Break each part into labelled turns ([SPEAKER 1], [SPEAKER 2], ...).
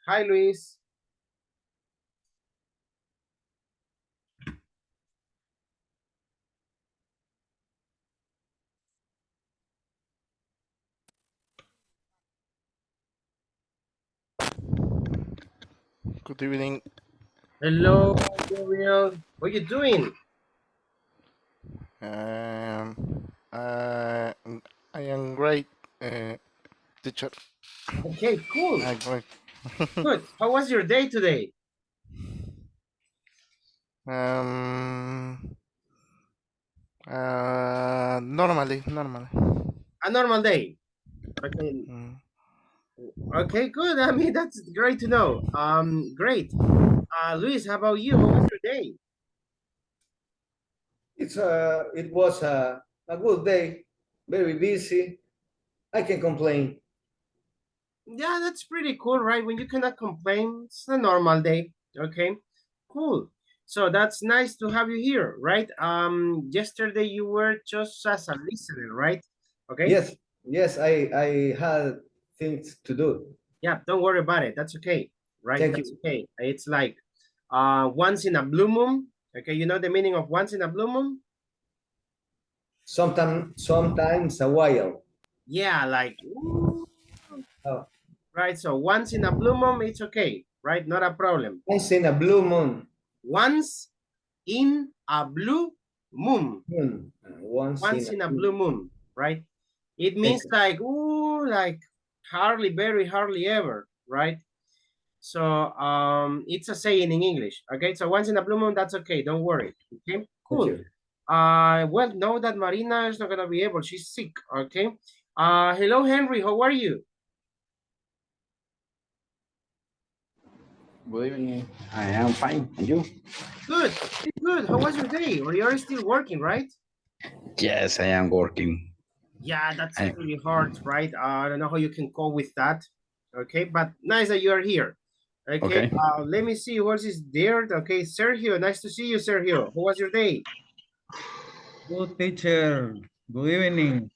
[SPEAKER 1] Hi, Luis.
[SPEAKER 2] Good evening.
[SPEAKER 1] Hello, Gabriel. What are you doing?
[SPEAKER 2] Um, uh, I am great, teacher.
[SPEAKER 1] Okay, cool.
[SPEAKER 2] Great.
[SPEAKER 1] Good. How was your day today?
[SPEAKER 2] um, normally.
[SPEAKER 1] A normal day. Okay.
[SPEAKER 2] Mm.
[SPEAKER 1] Okay, good. I mean, that's great to know. Great. Luis, how about you? How was your day?
[SPEAKER 3] It was a good day, very busy. I can complain.
[SPEAKER 1] Yeah, that's pretty cool, right? When you cannot complain, it's a normal day. Okay, cool. So that's nice to have you here, right? Yesterday you were just as a listener, right? Okay.
[SPEAKER 3] Yes, yes, I had things to do.
[SPEAKER 1] Yeah, don't worry about it. That's okay, right?
[SPEAKER 3] Thank
[SPEAKER 1] That's
[SPEAKER 3] you.
[SPEAKER 1] okay. It's like once in a blue moon. Okay, you know the meaning of once in a blue moon?
[SPEAKER 3] Sometimes a while.
[SPEAKER 1] Yeah, like ooh,
[SPEAKER 3] Oh,
[SPEAKER 1] right. So once in a blue moon, it's okay, right? Not a problem.
[SPEAKER 3] once in a blue moon.
[SPEAKER 1] Once in a blue moon.
[SPEAKER 3] Once in
[SPEAKER 1] Once
[SPEAKER 3] a
[SPEAKER 1] in a
[SPEAKER 3] blue.
[SPEAKER 1] blue moon, right? It
[SPEAKER 3] Thank
[SPEAKER 1] means
[SPEAKER 3] you.
[SPEAKER 1] like ooh, like hardly, very hardly ever, right? So it's a saying in English. Okay, so once in a blue moon, that's okay. Don't worry. Okay,
[SPEAKER 3] Thank
[SPEAKER 1] cool.
[SPEAKER 3] you.
[SPEAKER 1] Well, know that Marina is not gonna be able. She's sick. Okay. Hello, Henry. How are you?
[SPEAKER 4] Good evening. I am fine. And you?
[SPEAKER 1] Good. Pretty good. How was your day? Or you're still working, right?
[SPEAKER 4] Yes, I am working.
[SPEAKER 1] Yeah, that's
[SPEAKER 4] I,
[SPEAKER 1] pretty hard, right? I don't know how you can cope with that. Okay, but nice that you are here. Okay,
[SPEAKER 4] okay.
[SPEAKER 1] let me see what is there. Okay, Sergio, nice to see you, Sergio. How was your day?
[SPEAKER 5] Good teacher, good evening.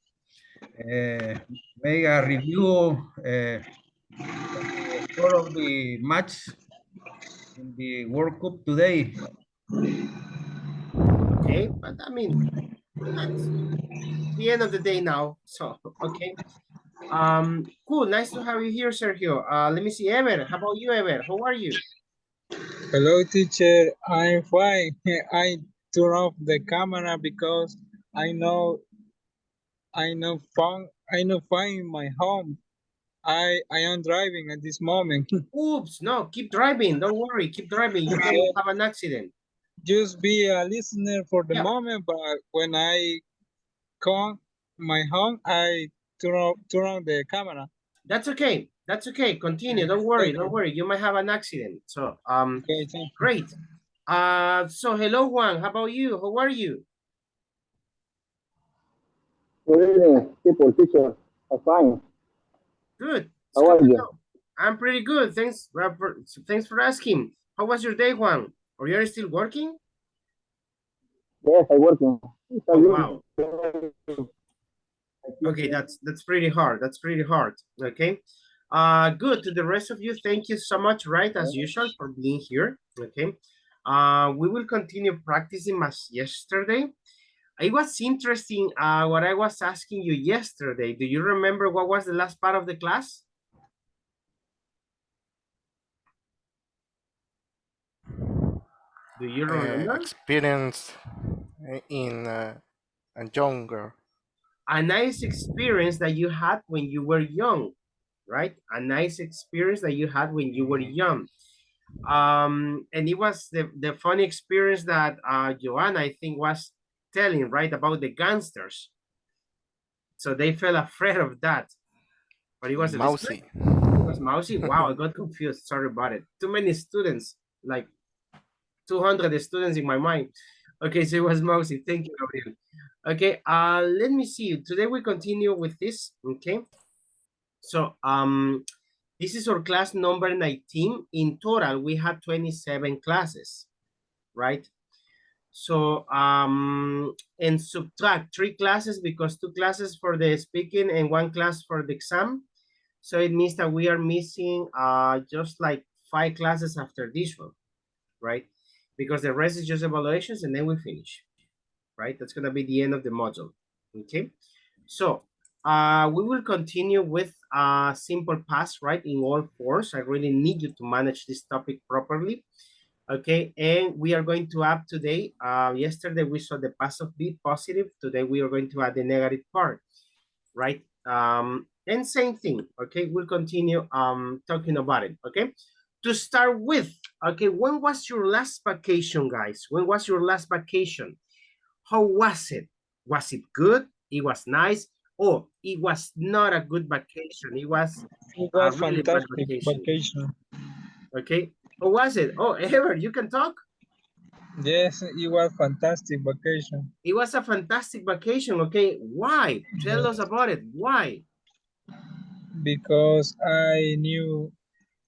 [SPEAKER 5] Make a review of the score of the match in the World Cup today.
[SPEAKER 1] Okay, but I mean, that's the end of the day now. So, okay. Cool. Nice to have you here, Sergio. Let me see, Ever. How about you, Ever? How are you?
[SPEAKER 6] Hello, teacher. I'm fine. I turn off the camera because I know I know find my home. I am driving at this moment.
[SPEAKER 1] Oops, no, keep driving. Don't worry, keep driving. You can have an accident.
[SPEAKER 6] Just be a listener for the
[SPEAKER 1] Yeah,
[SPEAKER 6] moment, but when I come my home, I turn on the camera.
[SPEAKER 1] that's okay. That's okay. Continue. Don't worry.
[SPEAKER 6] Thank
[SPEAKER 1] Don't
[SPEAKER 6] you.
[SPEAKER 1] worry. You might have an accident. So,
[SPEAKER 6] Okay, thank you.
[SPEAKER 1] great. So hello, Juan. How about you? How are you?
[SPEAKER 7] Good evening, people, teacher. I'm fine.
[SPEAKER 1] Good. It's
[SPEAKER 7] How
[SPEAKER 1] good
[SPEAKER 7] are
[SPEAKER 1] to
[SPEAKER 7] you?
[SPEAKER 1] know. I'm pretty good. Thanks for asking. How was your day, Juan? Are you still working?
[SPEAKER 7] Yes, I'm working. It's a
[SPEAKER 1] Oh
[SPEAKER 7] good
[SPEAKER 1] wow.
[SPEAKER 7] day.
[SPEAKER 1] Okay, that's pretty hard. That's pretty hard. Okay. Good. To the rest of you, thank you so much, right, as usual, for being here. Okay. We will continue practicing as yesterday. It was interesting what I was asking you yesterday. Do you remember what was the last part of the class? Do you remember?
[SPEAKER 2] Experience in a younger.
[SPEAKER 1] A nice experience that you had when you were young, right? A nice experience that you had when you were
[SPEAKER 2] Mm,
[SPEAKER 1] young. And it was the funny experience that Joanna, I think, was telling, right, about the gangsters. So they felt afraid of that. But it was a this
[SPEAKER 2] mousy.
[SPEAKER 1] it was mousy. Wow, I got confused. Sorry about it. Too many students, like 200 students in my mind. Okay, so it was mousy. Thank you, Gabriel. Okay, let me see. Today we continue with this. Okay, so this is our class number 19. In total, we had 27 classes, right? So and subtract 3 classes because 2 classes for the speaking and 1 class for the exam. So it means that we are missing just like 5 classes after this one, right? Because the rest is just evaluations and then we finish, right? That's gonna be the end of the module, okay? So we will continue with simple past, right? In all fours. I really need you to manage this topic properly. Okay, and we are going to add today, yesterday we saw the past be positive, today we are going to add the negative part, right? And same thing, okay, we'll continue talking about it, okay? To start with, okay, when was your last vacation, guys? When was your last vacation? How was it? Was it good? It was nice? Oh, it was not a good vacation. It was
[SPEAKER 6] It
[SPEAKER 1] a
[SPEAKER 6] was
[SPEAKER 1] really bad
[SPEAKER 6] fantastic
[SPEAKER 1] vacation.
[SPEAKER 6] vacation.
[SPEAKER 1] Okay, how was it? Oh, Ever, you can talk?
[SPEAKER 6] Yes, it was fantastic vacation
[SPEAKER 1] It was a fantastic vacation. Okay, why? Tell us about it. Why?
[SPEAKER 6] because I knew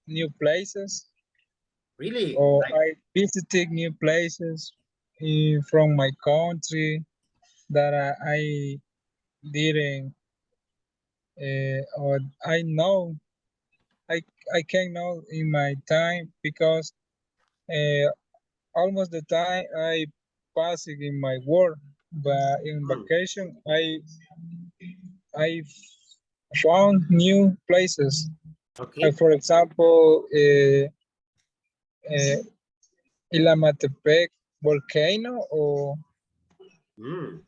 [SPEAKER 6] new places,
[SPEAKER 1] Really?
[SPEAKER 6] or
[SPEAKER 1] Like,
[SPEAKER 6] I visited new places from my country that I didn't, or I know I I can know in my time because uh, almost the time I pass it in my work, but in vacation I found new places.
[SPEAKER 1] okay.
[SPEAKER 6] For example, uh, Ilamatepec volcano, or
[SPEAKER 1] Mm.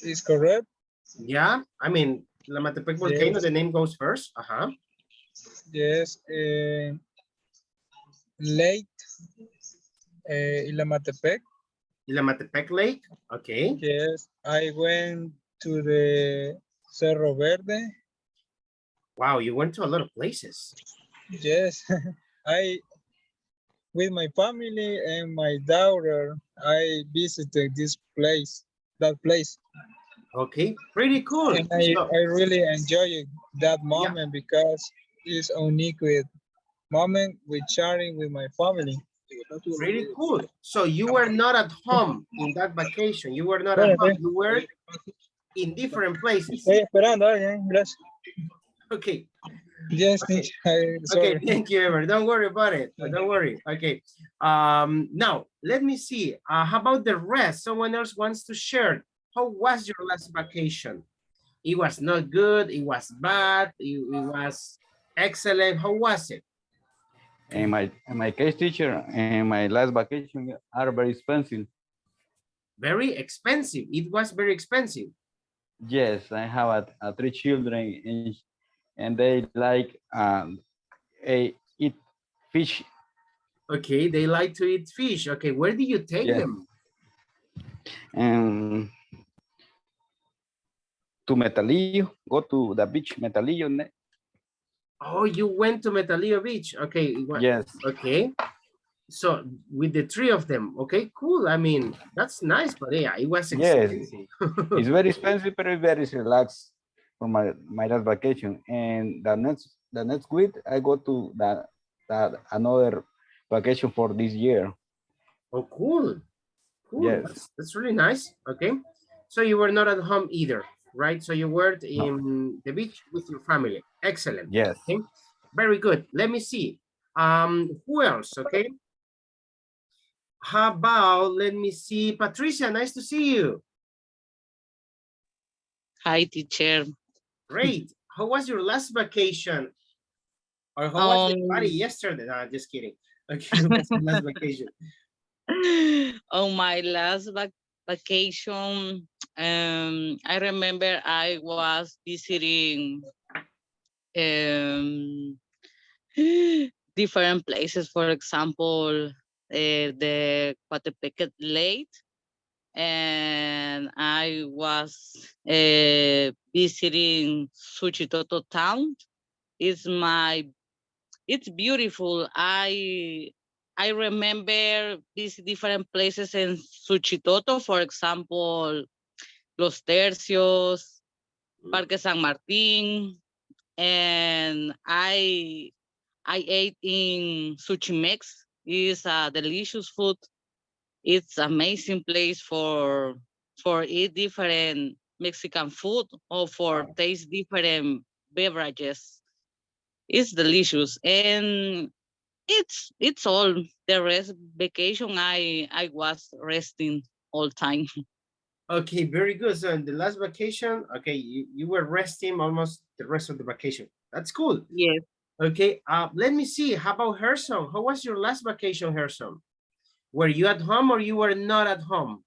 [SPEAKER 6] is correct?
[SPEAKER 1] Yeah, I mean, La Matepec volcano,
[SPEAKER 6] Yes,
[SPEAKER 1] the name goes first.
[SPEAKER 6] yes. Lake Ilamatepec.
[SPEAKER 1] La Matepec Lake. Okay.
[SPEAKER 6] Yes, I went to the Cerro Verde.
[SPEAKER 1] Wow, you went to a lot of places.
[SPEAKER 6] Yes, I with my family and my daughter, I visited that place,
[SPEAKER 1] Okay, pretty cool.
[SPEAKER 6] and
[SPEAKER 1] So,
[SPEAKER 6] I really enjoyed that
[SPEAKER 1] yeah,
[SPEAKER 6] moment because it's unique with moment with sharing with my family.
[SPEAKER 1] pretty cool. So you were not at home in that vacation. You were not at home.
[SPEAKER 6] Espérate,
[SPEAKER 1] You were in different places.
[SPEAKER 6] estoy esperando, gracias.
[SPEAKER 1] Okay.
[SPEAKER 6] Yes,
[SPEAKER 1] Okay. Okay,
[SPEAKER 6] sorry.
[SPEAKER 1] thank you, Ever. Don't worry about it. Don't worry. Okay. Now let me see. How about the rest? Someone else wants to share. How was your last vacation? It was not good. It was bad. It was excellent. How was it?
[SPEAKER 4] In my case, teacher, and my last vacation are very expensive.
[SPEAKER 1] Very expensive. It was very expensive.
[SPEAKER 4] Yes, I have three children, and they like eat fish.
[SPEAKER 1] Okay, they like to eat fish. Okay, where did you take
[SPEAKER 4] Yes,
[SPEAKER 1] them?
[SPEAKER 4] and to Metalillo, go to the beach, Metalillo.
[SPEAKER 1] Oh, you went to Metalillo Beach. Okay,
[SPEAKER 4] Yes,
[SPEAKER 1] okay. So with the three of them, okay, cool. I mean, that's nice, but yeah, it was
[SPEAKER 4] yes,
[SPEAKER 1] expensive.
[SPEAKER 4] it's very expensive, but it's very relaxed for my last vacation. And the next week, I go to that another vacation for this year.
[SPEAKER 1] Oh, cool. Cool.
[SPEAKER 4] Yes,
[SPEAKER 1] That's really nice. Okay. So you were not at home either, right? So you were
[SPEAKER 4] no,
[SPEAKER 1] in the beach with your family. Excellent.
[SPEAKER 4] yes.
[SPEAKER 1] Okay. Very good. Let me see. Who else? Okay. How about, let me see, Patricia, nice to see you.
[SPEAKER 8] Hi, teacher.
[SPEAKER 1] Great. How was your last vacation? Or how was the party
[SPEAKER 8] Um,
[SPEAKER 1] yesterday? No, just kidding. Okay, what's your last vacation?
[SPEAKER 8] on my last vacation, I remember I was visiting um, different places. For example, the Coatepec Lake, and I was visiting Suchitoto town. It's my it's beautiful. I remember these different places in Suchitoto, for example, Los Tercios, Parque San Martin, and I ate in Suchimex. It's a delicious food. It's amazing place for eat different Mexican food or for
[SPEAKER 1] Wow.
[SPEAKER 8] taste different beverages. It's delicious, and it's all. The rest vacation, I was resting all time.
[SPEAKER 1] Okay, very good. So in the last vacation, okay, you were resting almost the rest of the vacation. That's cool.
[SPEAKER 8] Yes.
[SPEAKER 1] Okay, let me see. How about Herson? How was your last vacation, Herson? Were you at home or you were not at home?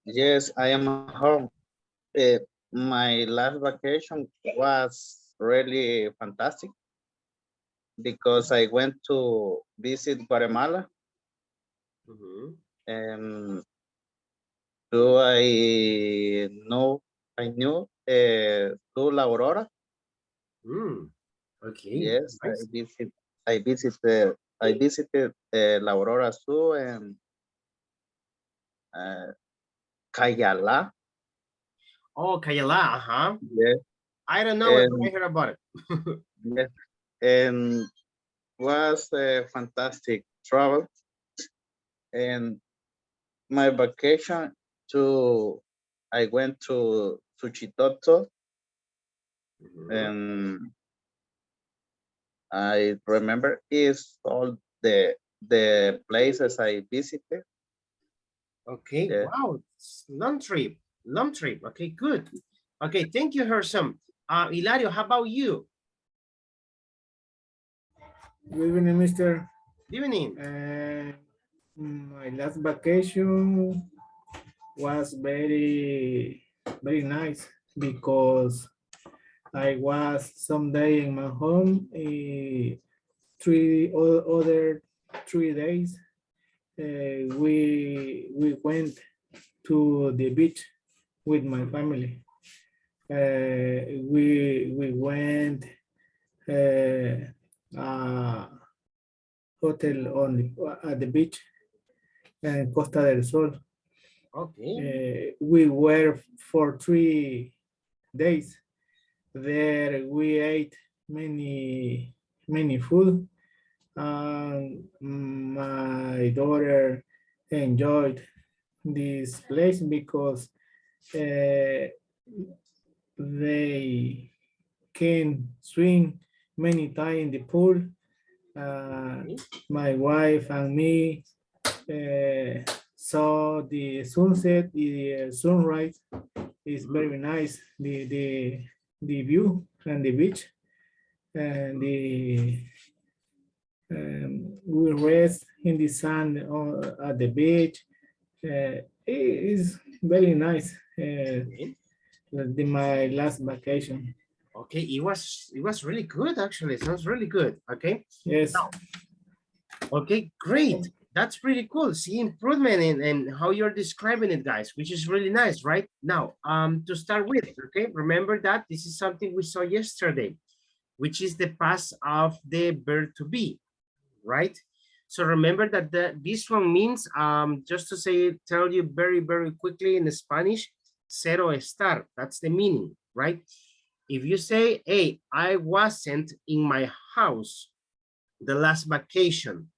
[SPEAKER 9] Yes, I am at home. My last vacation was really fantastic because I went to visit Guatemala.
[SPEAKER 1] Mhm.
[SPEAKER 9] And do I know I knew to La Aurora.
[SPEAKER 1] Okay.
[SPEAKER 9] Yes,
[SPEAKER 1] Nice.
[SPEAKER 9] I visited La Aurora Zoo and Cayala.
[SPEAKER 1] Oh, Cayala, uh-huh.
[SPEAKER 9] Yes,
[SPEAKER 1] I don't know it, but I
[SPEAKER 9] and
[SPEAKER 1] heard about it.
[SPEAKER 9] yes, and was a fantastic travel. And my vacation I went to Suchitoto,
[SPEAKER 1] Mhm.
[SPEAKER 9] and I remember is all the places I visited.
[SPEAKER 1] Okay,
[SPEAKER 9] Yeah.
[SPEAKER 1] wow, it's long trip, long trip. Okay, good. Okay, thank you, Herson. Hilario, how about you?
[SPEAKER 10] Good evening, Mr.
[SPEAKER 1] Good evening.
[SPEAKER 10] My last vacation was very nice because I was someday in my home, other 3 days. We went to the beach with my family. We went hotel at the beach in Costa del Sol.
[SPEAKER 1] Okay.
[SPEAKER 10] We were for 3 days. There we ate many food. My daughter enjoyed this place because they can swim many times in the pool. My wife and me saw the sunset, the sunrise. It's very nice. The view and the beach, and we rest in the sun at the beach. It is very nice. My last vacation.
[SPEAKER 1] Okay, it was really good actually. It sounds really good. Okay.
[SPEAKER 10] Yes.
[SPEAKER 1] Now, okay, great. That's pretty cool. See improvement in how you're describing it, guys, which is really nice, right? Now, to start with, okay, remember that this is something we saw yesterday, which is the past of the verb to be, right? So remember that this one means, just to say, tell you very quickly in Spanish, cero estar. That's the meaning, right? If you say, hey, I wasn't in my house the last vacation,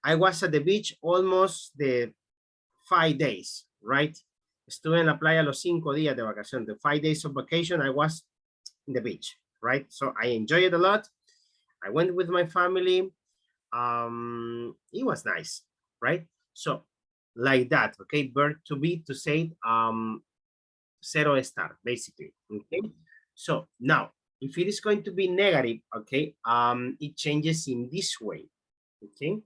[SPEAKER 1] I was at the beach almost the 5 days, right? Estuve en la playa los 5 días de vacación. The 5 days of vacation, I was in the beach, right? So I enjoyed it a lot. I went with my family. It was nice, right? So like that, okay? Verb to be, to say, cero estar, basically, okay? So now, if it is going to be negative, okay, it changes in this way, okay?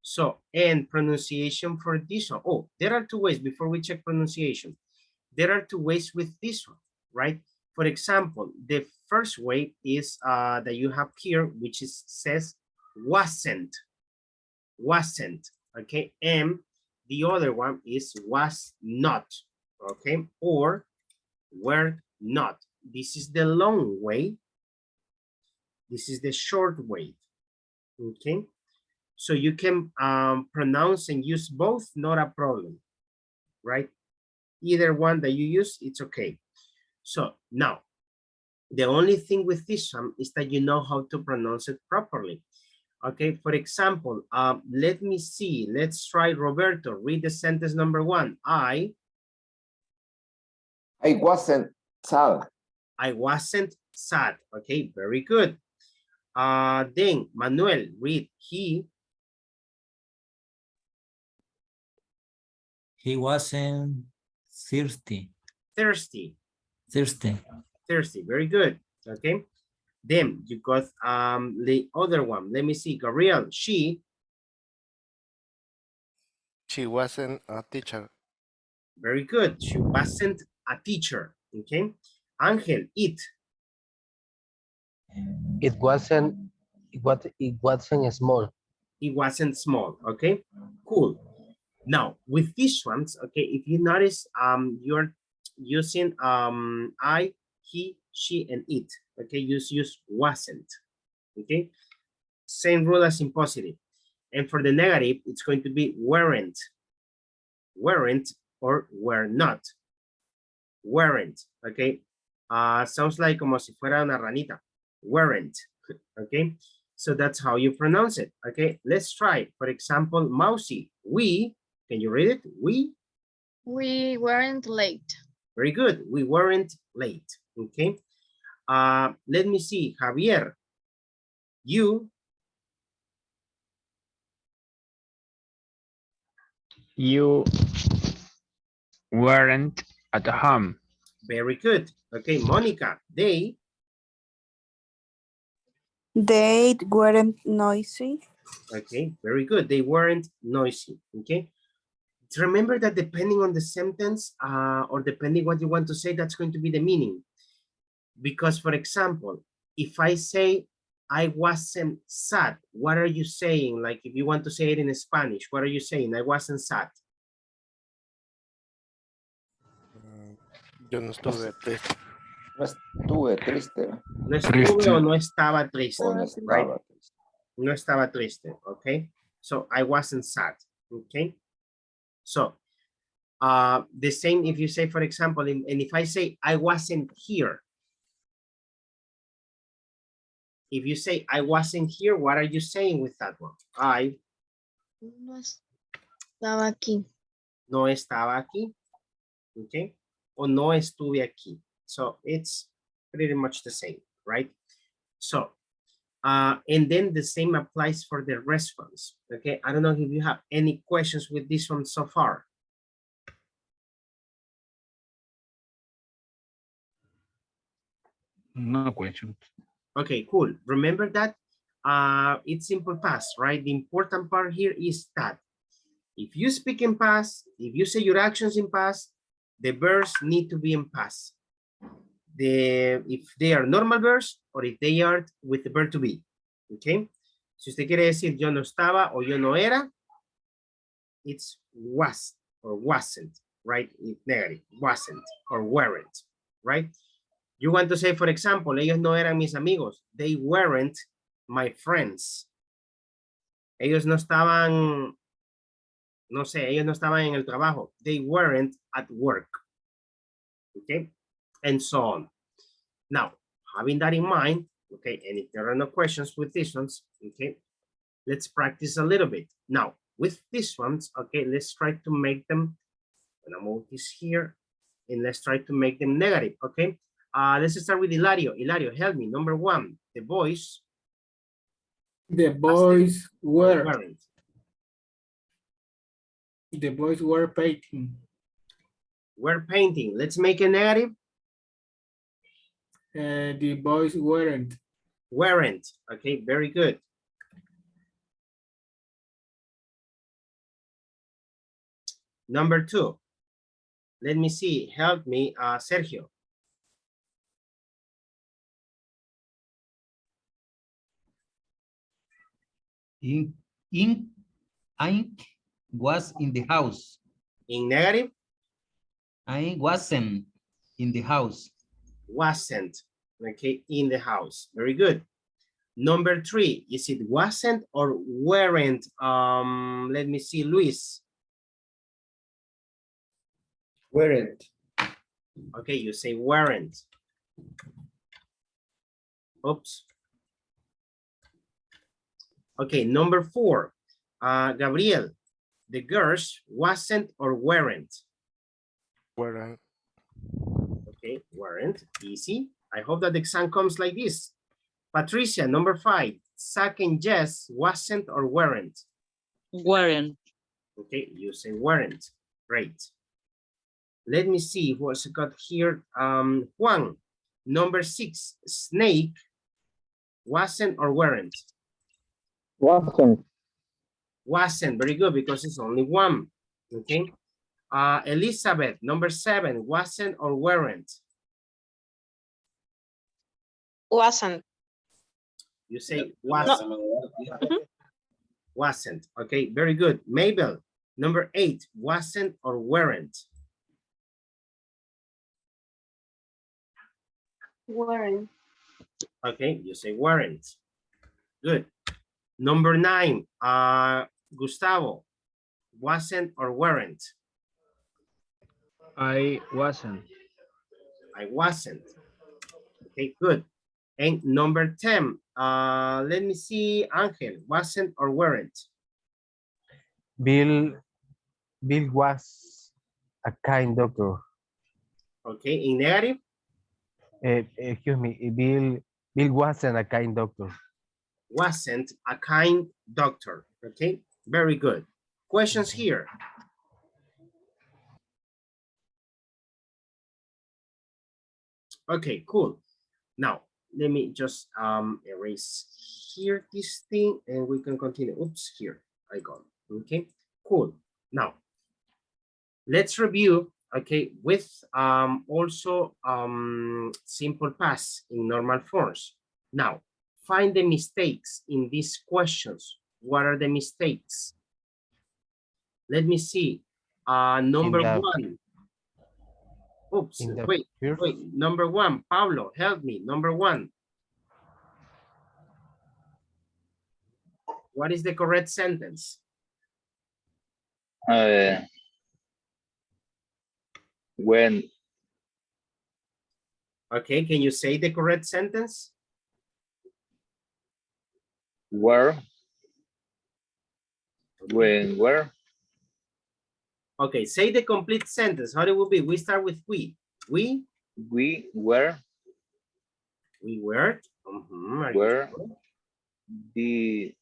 [SPEAKER 1] So, and pronunciation for this one. Oh, there are 2 ways before we check pronunciation. There are 2 ways with this one, right? For example, the first way is that you have here, which is says wasn't, okay? And the other one is was not, okay? Or were not. This is the long way. This is the short way, okay? So you can pronounce and use both, not a problem, right? Either one that you use, it's okay. So now, the only thing with this one is that you know how to pronounce it properly. Okay, for example, let me see. Let's try Roberto. Read the sentence number 1. I
[SPEAKER 11] wasn't sad.
[SPEAKER 1] I wasn't sad. Okay, very good. Then Manuel, read. He
[SPEAKER 11] wasn't thirsty.
[SPEAKER 1] thirsty.
[SPEAKER 11] Thirsty.
[SPEAKER 1] Thirsty. Very good. Okay. Then you got the other one. Let me see. Gabriel, she
[SPEAKER 2] wasn't a teacher.
[SPEAKER 1] very good. She wasn't a teacher. Okay. Angel, it
[SPEAKER 12] wasn't small.
[SPEAKER 1] it wasn't small. Okay, cool. Now with these ones, okay, if you notice, you're using I, he, she, and it. Okay, use wasn't. Okay, same rule as in positive. And for the negative, it's going to be weren't, or were not. Weren't. Okay, sounds like como si fuera una ranita. Weren't. Okay, so that's how you pronounce it. Okay, let's try. For example, Mousy, we, can you read it? We
[SPEAKER 13] weren't late.
[SPEAKER 1] very good. We weren't late. Okay, let me see. Javier, you
[SPEAKER 14] weren't at home.
[SPEAKER 1] very good. Okay, Monica, they
[SPEAKER 15] weren't noisy.
[SPEAKER 1] okay, very good. They weren't noisy. Okay, remember that depending on the sentence or depending what you want to say, that's going to be the meaning. Because for example, if I say I wasn't sad, what are you saying? Like if you want to say it in Spanish, what are you saying? I wasn't sad.
[SPEAKER 2] Yo no estuve triste.
[SPEAKER 3] No estuve triste.
[SPEAKER 1] No estuve o no estaba triste.
[SPEAKER 3] O no
[SPEAKER 1] Right?
[SPEAKER 3] estaba triste.
[SPEAKER 1] No estaba triste. Okay. So I wasn't sad. Okay. So the same if you say, for example, and if I say I wasn't here. If you say I wasn't here, what are you saying with that one? I
[SPEAKER 13] No estaba aquí.
[SPEAKER 1] no estaba aquí. Okay. O no estuve aquí. So it's pretty much the same, right? So, and then the same applies for the response. Okay. I don't know if you have any questions with this one so far.
[SPEAKER 4] No question.
[SPEAKER 1] Okay, cool. Remember that it's simple past, right? The important part here is that if you speak in past, if you say your actions in past, the verbs need to be in past. If they are normal verbs or if they are with the verb to be. Okay. Si usted quiere decir yo no estaba o yo no era, it's was or wasn't, right? It's negative, wasn't or weren't, right? You want to say, for example, ellos no eran mis amigos. They weren't my friends. Ellos no estaban, no sé, ellos no estaban en el trabajo. They weren't at work. Okay, and so on. Now, having that in mind, okay, and if there are no questions with these ones, okay, let's practice a little bit. Now, with these ones, okay, let's try to make them, I'm gonna move this here, and let's try to make them negative, okay? Let's start with Hilario. Hilario, help me. Number one, the boys.
[SPEAKER 10] The boys
[SPEAKER 1] weren't.
[SPEAKER 10] The boys were painting.
[SPEAKER 1] Were painting. Let's make a negative.
[SPEAKER 10] The boys weren't.
[SPEAKER 1] Weren't. Okay, very good. Number two. Let me see. Help me, Sergio.
[SPEAKER 11] I was in the house.
[SPEAKER 1] In negative?
[SPEAKER 11] I wasn't in the house.
[SPEAKER 1] Wasn't. Okay, in the house. Very good. Number three, is it wasn't or weren't? Let me see, Luis.
[SPEAKER 3] Weren't.
[SPEAKER 1] Okay, you say weren't. Oops. Okay, number four, Gabriel, the girls wasn't or weren't?
[SPEAKER 2] Weren't.
[SPEAKER 1] Okay, weren't, easy. I hope that the exam comes like this. Patricia, number 5. Zach and Jess wasn't or weren't?
[SPEAKER 8] Weren't.
[SPEAKER 1] Okay, you say weren't. Great. Let me see what's got here. Juan, number 6. Snake wasn't or weren't?
[SPEAKER 7] Wasn't.
[SPEAKER 1] Wasn't. Very good, because it's only one. Okay. Elizabeth, number 7. Wasn't or weren't?
[SPEAKER 13] Wasn't.
[SPEAKER 1] You say wasn't. Wasn't. Okay, very good. Mabel, number 8. Wasn't or weren't?
[SPEAKER 13] Weren't.
[SPEAKER 1] Okay, you say weren't. Good. Number 9. Gustavo, wasn't or weren't?
[SPEAKER 14] I wasn't.
[SPEAKER 1] I wasn't. Okay, good. And number 10. Let me see, Angel, wasn't or weren't?
[SPEAKER 12] Bill was a kind doctor.
[SPEAKER 1] Okay, in negative?
[SPEAKER 12] Excuse me, Bill wasn't a kind doctor.
[SPEAKER 1] Wasn't a kind doctor. Okay, very good. Questions here? Okay, cool. Now, let me just erase here this thing and we can continue. Oops, here I go. Okay, cool. Now, let's review, okay, with also simple past in normal forms. Now, find the mistakes in these questions. What are the mistakes? Let me see. Number 1. Oops, wait, number 1, Pablo, help me. Number 1. What is the correct sentence?
[SPEAKER 7] When.
[SPEAKER 1] Okay, can you say the correct sentence?
[SPEAKER 7] Where. When, where.
[SPEAKER 1] Okay, say the complete sentence. How it will be? We start with we. We
[SPEAKER 7] were.
[SPEAKER 1] We were.
[SPEAKER 7] Were. The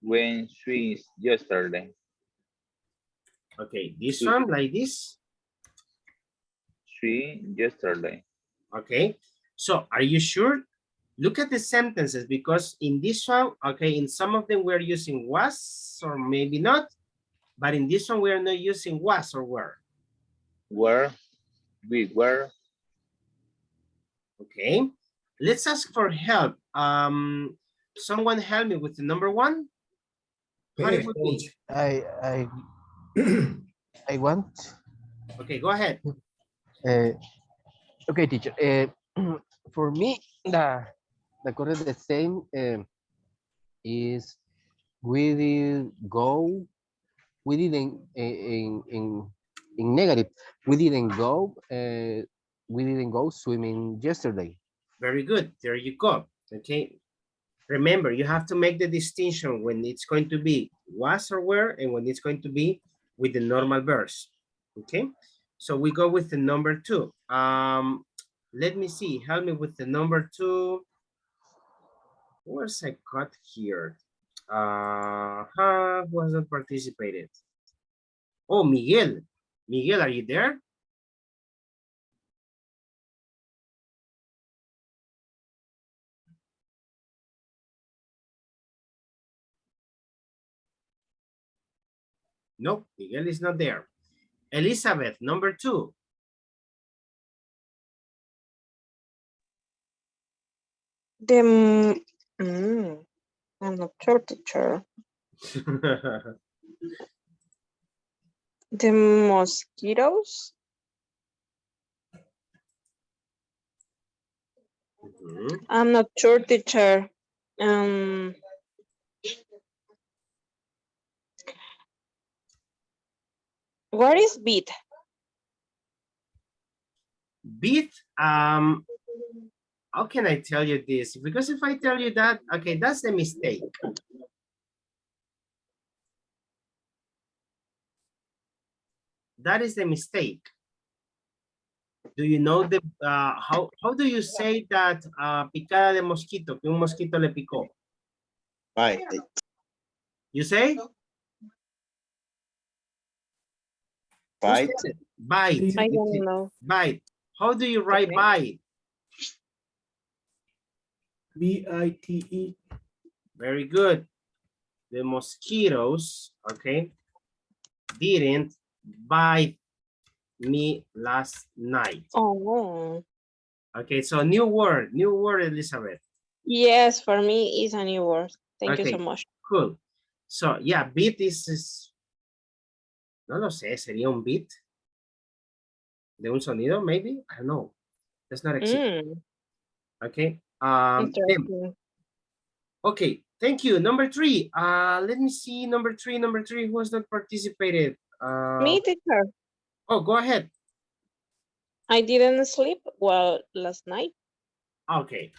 [SPEAKER 7] when swings yesterday.
[SPEAKER 1] Okay, this one like this.
[SPEAKER 7] Swing yesterday.
[SPEAKER 1] Okay, so are you sure? Look at the sentences, because in this one, okay, in some of them we're using was or maybe not, but in this one we are not using was or were.
[SPEAKER 7] Were, we were.
[SPEAKER 1] Okay, let's ask for help. Someone help me with the number 1. How it would be?
[SPEAKER 12] I want.
[SPEAKER 1] Okay, go ahead.
[SPEAKER 12] Okay, teacher. For me, the correct the same is we didn't go. We didn't in negative. We didn't go. We didn't go swimming yesterday.
[SPEAKER 1] Very good. There you go. Okay. Remember, you have to make the distinction when it's going to be was or were and when it's going to be with the normal verbs. Okay. So we go with the number 2. Let me see. Help me with the number 2. Where's I got here? Who hasn't participated? Oh, Miguel. Miguel, are you there? No, Miguel is not there. Elizabeth, number 2.
[SPEAKER 13] I'm not sure, teacher. The mosquitoes. I'm not sure, teacher. What is beat?
[SPEAKER 1] Beat, how can I tell you this? Because if I tell you that, okay, that's the mistake. That is the mistake. Do you know the how do you say that picada de mosquito, que un mosquito le picó?
[SPEAKER 9] Bite.
[SPEAKER 1] You say?
[SPEAKER 9] Bite.
[SPEAKER 1] Bite.
[SPEAKER 13] I don't know.
[SPEAKER 1] Bite. How do you write bite?
[SPEAKER 10] B-I-T-E.
[SPEAKER 1] Very good. The mosquitoes, okay, didn't bite me last night.
[SPEAKER 13] Oh,
[SPEAKER 1] Okay, so new word, Elizabeth.
[SPEAKER 13] yes, for me it's a new word. Thank you so
[SPEAKER 1] Okay.
[SPEAKER 13] much.
[SPEAKER 1] Cool. So yeah, beat is no lo sé, sería un beat de un sonido, maybe? I don't know. Does not exist. Okay. Them.
[SPEAKER 13] Interesting.
[SPEAKER 1] Okay, thank you. Number 3. Let me see number 3. Who has not participated?
[SPEAKER 13] Me, teacher.
[SPEAKER 1] Oh, go ahead.
[SPEAKER 13] I didn't sleep well last night.
[SPEAKER 1] Okay.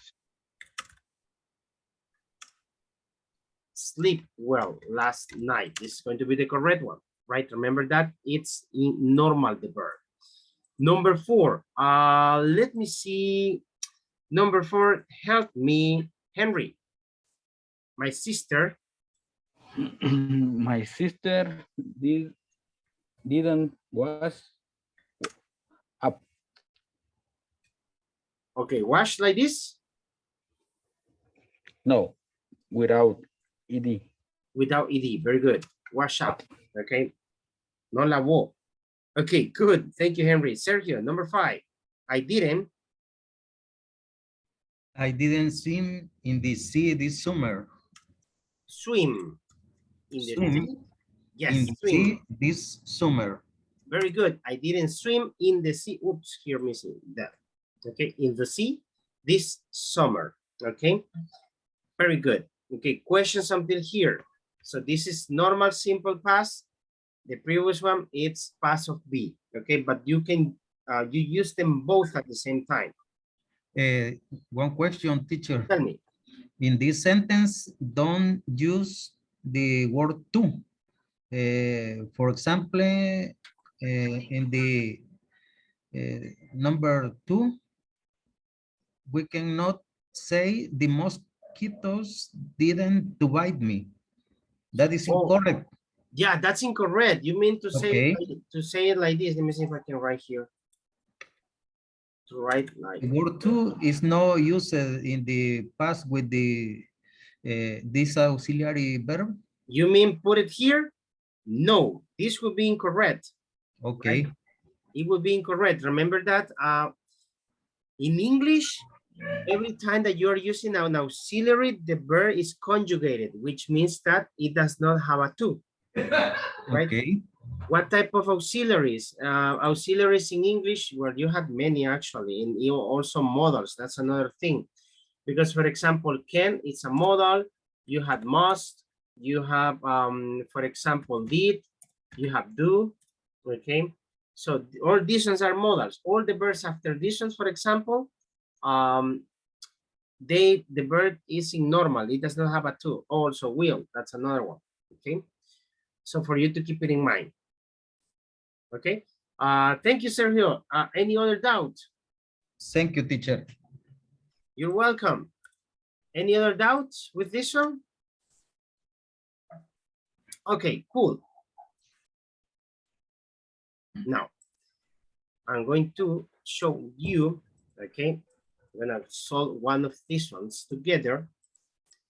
[SPEAKER 1] Sleep well last night. This is going to be the correct one, right? Remember that it's in normal, the verb. Number 4. Let me see. Number 4, help me, Henry. My sister.
[SPEAKER 4] My sister didn't wash up.
[SPEAKER 1] Okay, wash like this?
[SPEAKER 4] No, without ed.
[SPEAKER 1] Without ed, very good. Wash up, okay? No lavó. Okay, good. Thank you, Henry. Sergio, number 5. I didn't
[SPEAKER 11] swim in the sea this summer.
[SPEAKER 1] swim in the
[SPEAKER 11] Swim
[SPEAKER 1] sea. Yes,
[SPEAKER 11] in the
[SPEAKER 1] swim.
[SPEAKER 11] sea this summer.
[SPEAKER 1] Very good. I didn't swim in the sea. Oops, here missing that. Okay, in the sea this summer. Okay, very good. Okay, questions until here. So this is normal simple past. The previous one, it's past of be. Okay, but you can you use them both at the same time.
[SPEAKER 11] One question, teacher.
[SPEAKER 1] Tell me.
[SPEAKER 11] In this sentence, don't use the word to. For example, in the number 2, we cannot say the mosquitoes didn't bite me. That is incorrect.
[SPEAKER 1] Yeah, that's incorrect. You mean to say it like this? Let me see if I can write here. To write like
[SPEAKER 11] the word to is not used in the past with the this auxiliary verb.
[SPEAKER 1] You mean put it here? No, this would be incorrect.
[SPEAKER 11] Okay.
[SPEAKER 1] Right? It would be incorrect. Remember that in English, every time that you're using an auxiliary, the verb is conjugated, which means that it does not have a to. Right?
[SPEAKER 11] Okay.
[SPEAKER 1] What type of auxiliaries? Auxiliaries in English, well, you have many actually, and you also modals. That's another thing. Because, for example, can, it's a modal. You have must. You have, for example, did. You have do. Okay. So all these ones are modals. All the verbs after these ones, for example, the verb is in normal. It does not have a to. Also will. That's another one. Okay. So for you to keep it in mind. Okay. Thank you, Sergio. Any other doubt?
[SPEAKER 11] Thank you, teacher.
[SPEAKER 1] You're welcome. Any other doubts with this one? Okay, cool. Now, I'm going to show you, okay, I'm gonna solve one of these ones together.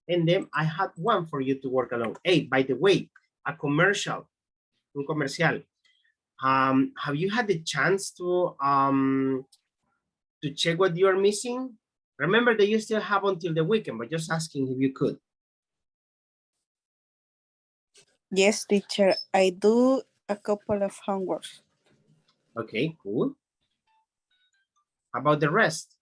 [SPEAKER 1] And then I had one for you to work along. Hey, by the way, a commercial, un comercial. Have you had the chance to check what you are missing? Remember that you still have until the weekend, but just asking if you could.
[SPEAKER 15] Yes, teacher. I do a couple of homeworks.
[SPEAKER 1] Okay, cool. How about the rest?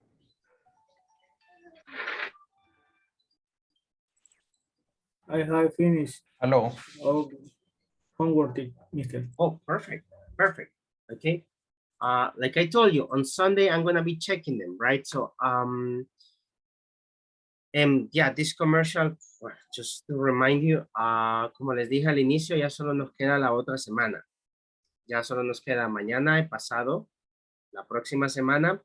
[SPEAKER 10] I have finished.
[SPEAKER 11] Hello.
[SPEAKER 10] Oh, homework, mister.
[SPEAKER 1] Oh, perfect, perfect. Okay. Like I told you, on Sunday, I'm gonna be checking them, right? So, and yeah, this commercial, well, just to remind you, como les dije al inicio, ya solo nos queda la otra semana. Ya solo nos queda mañana y pasado La próxima semana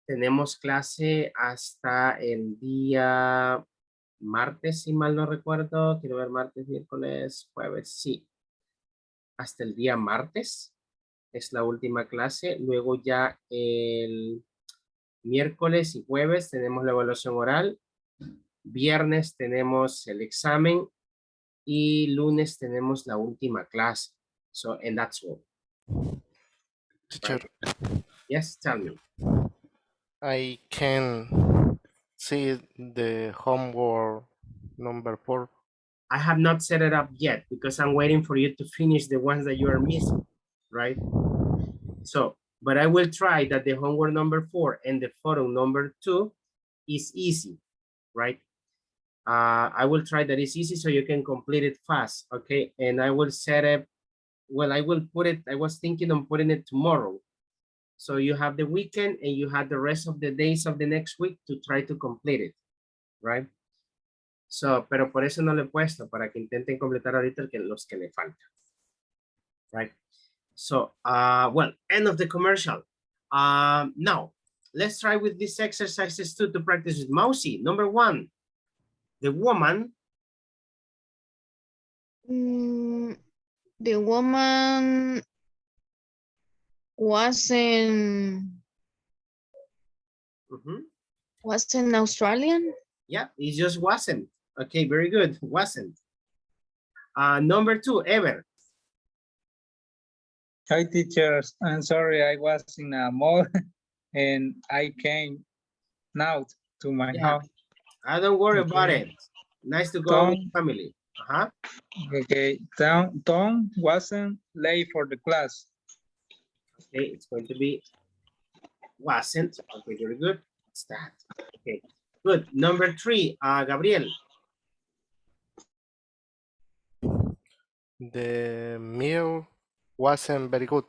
[SPEAKER 1] tenemos clase hasta el día martes, si mal no recuerdo. Quiero ver martes, miércoles, jueves, sí. Hasta el día martes es la última clase. Luego ya el miércoles y jueves tenemos la evaluación oral. Viernes tenemos el examen. Y lunes tenemos la última clase. So, and that's all.
[SPEAKER 2] Teacher,
[SPEAKER 1] Yes, tell me.
[SPEAKER 2] I can see the homework number 4.
[SPEAKER 1] I have not set it up yet because I'm waiting for you to finish the ones that you are missing, right? So, but I will try that the homework number 4 and the photo number 2 is easy, right? I will try that it's easy so you can complete it fast, okay? And I will set up, well, I will put it, I was thinking on putting it tomorrow. So you have the weekend and you have the rest of the days of the next week to try to complete it, right? So, pero por eso no lo he puesto, para que intenten completar ahorita los que le faltan, right? So, well, end of the commercial. Now, let's try with these exercises too to practice with Mousy. Number 1. The woman.
[SPEAKER 13] The woman wasn't Australian.
[SPEAKER 1] Yeah, it just wasn't. Okay, very good. Wasn't. Number 2, Ever.
[SPEAKER 6] Hi, teachers. I'm sorry, I was in a mall and I came now to my house.
[SPEAKER 1] Don't worry about it. Nice to go with family.
[SPEAKER 6] Okay, Tom wasn't late for the class.
[SPEAKER 1] Okay, it's going to be wasn't. Okay, very good. What's that? Okay, good. Number 3, Gabriel.
[SPEAKER 2] The meal wasn't very good.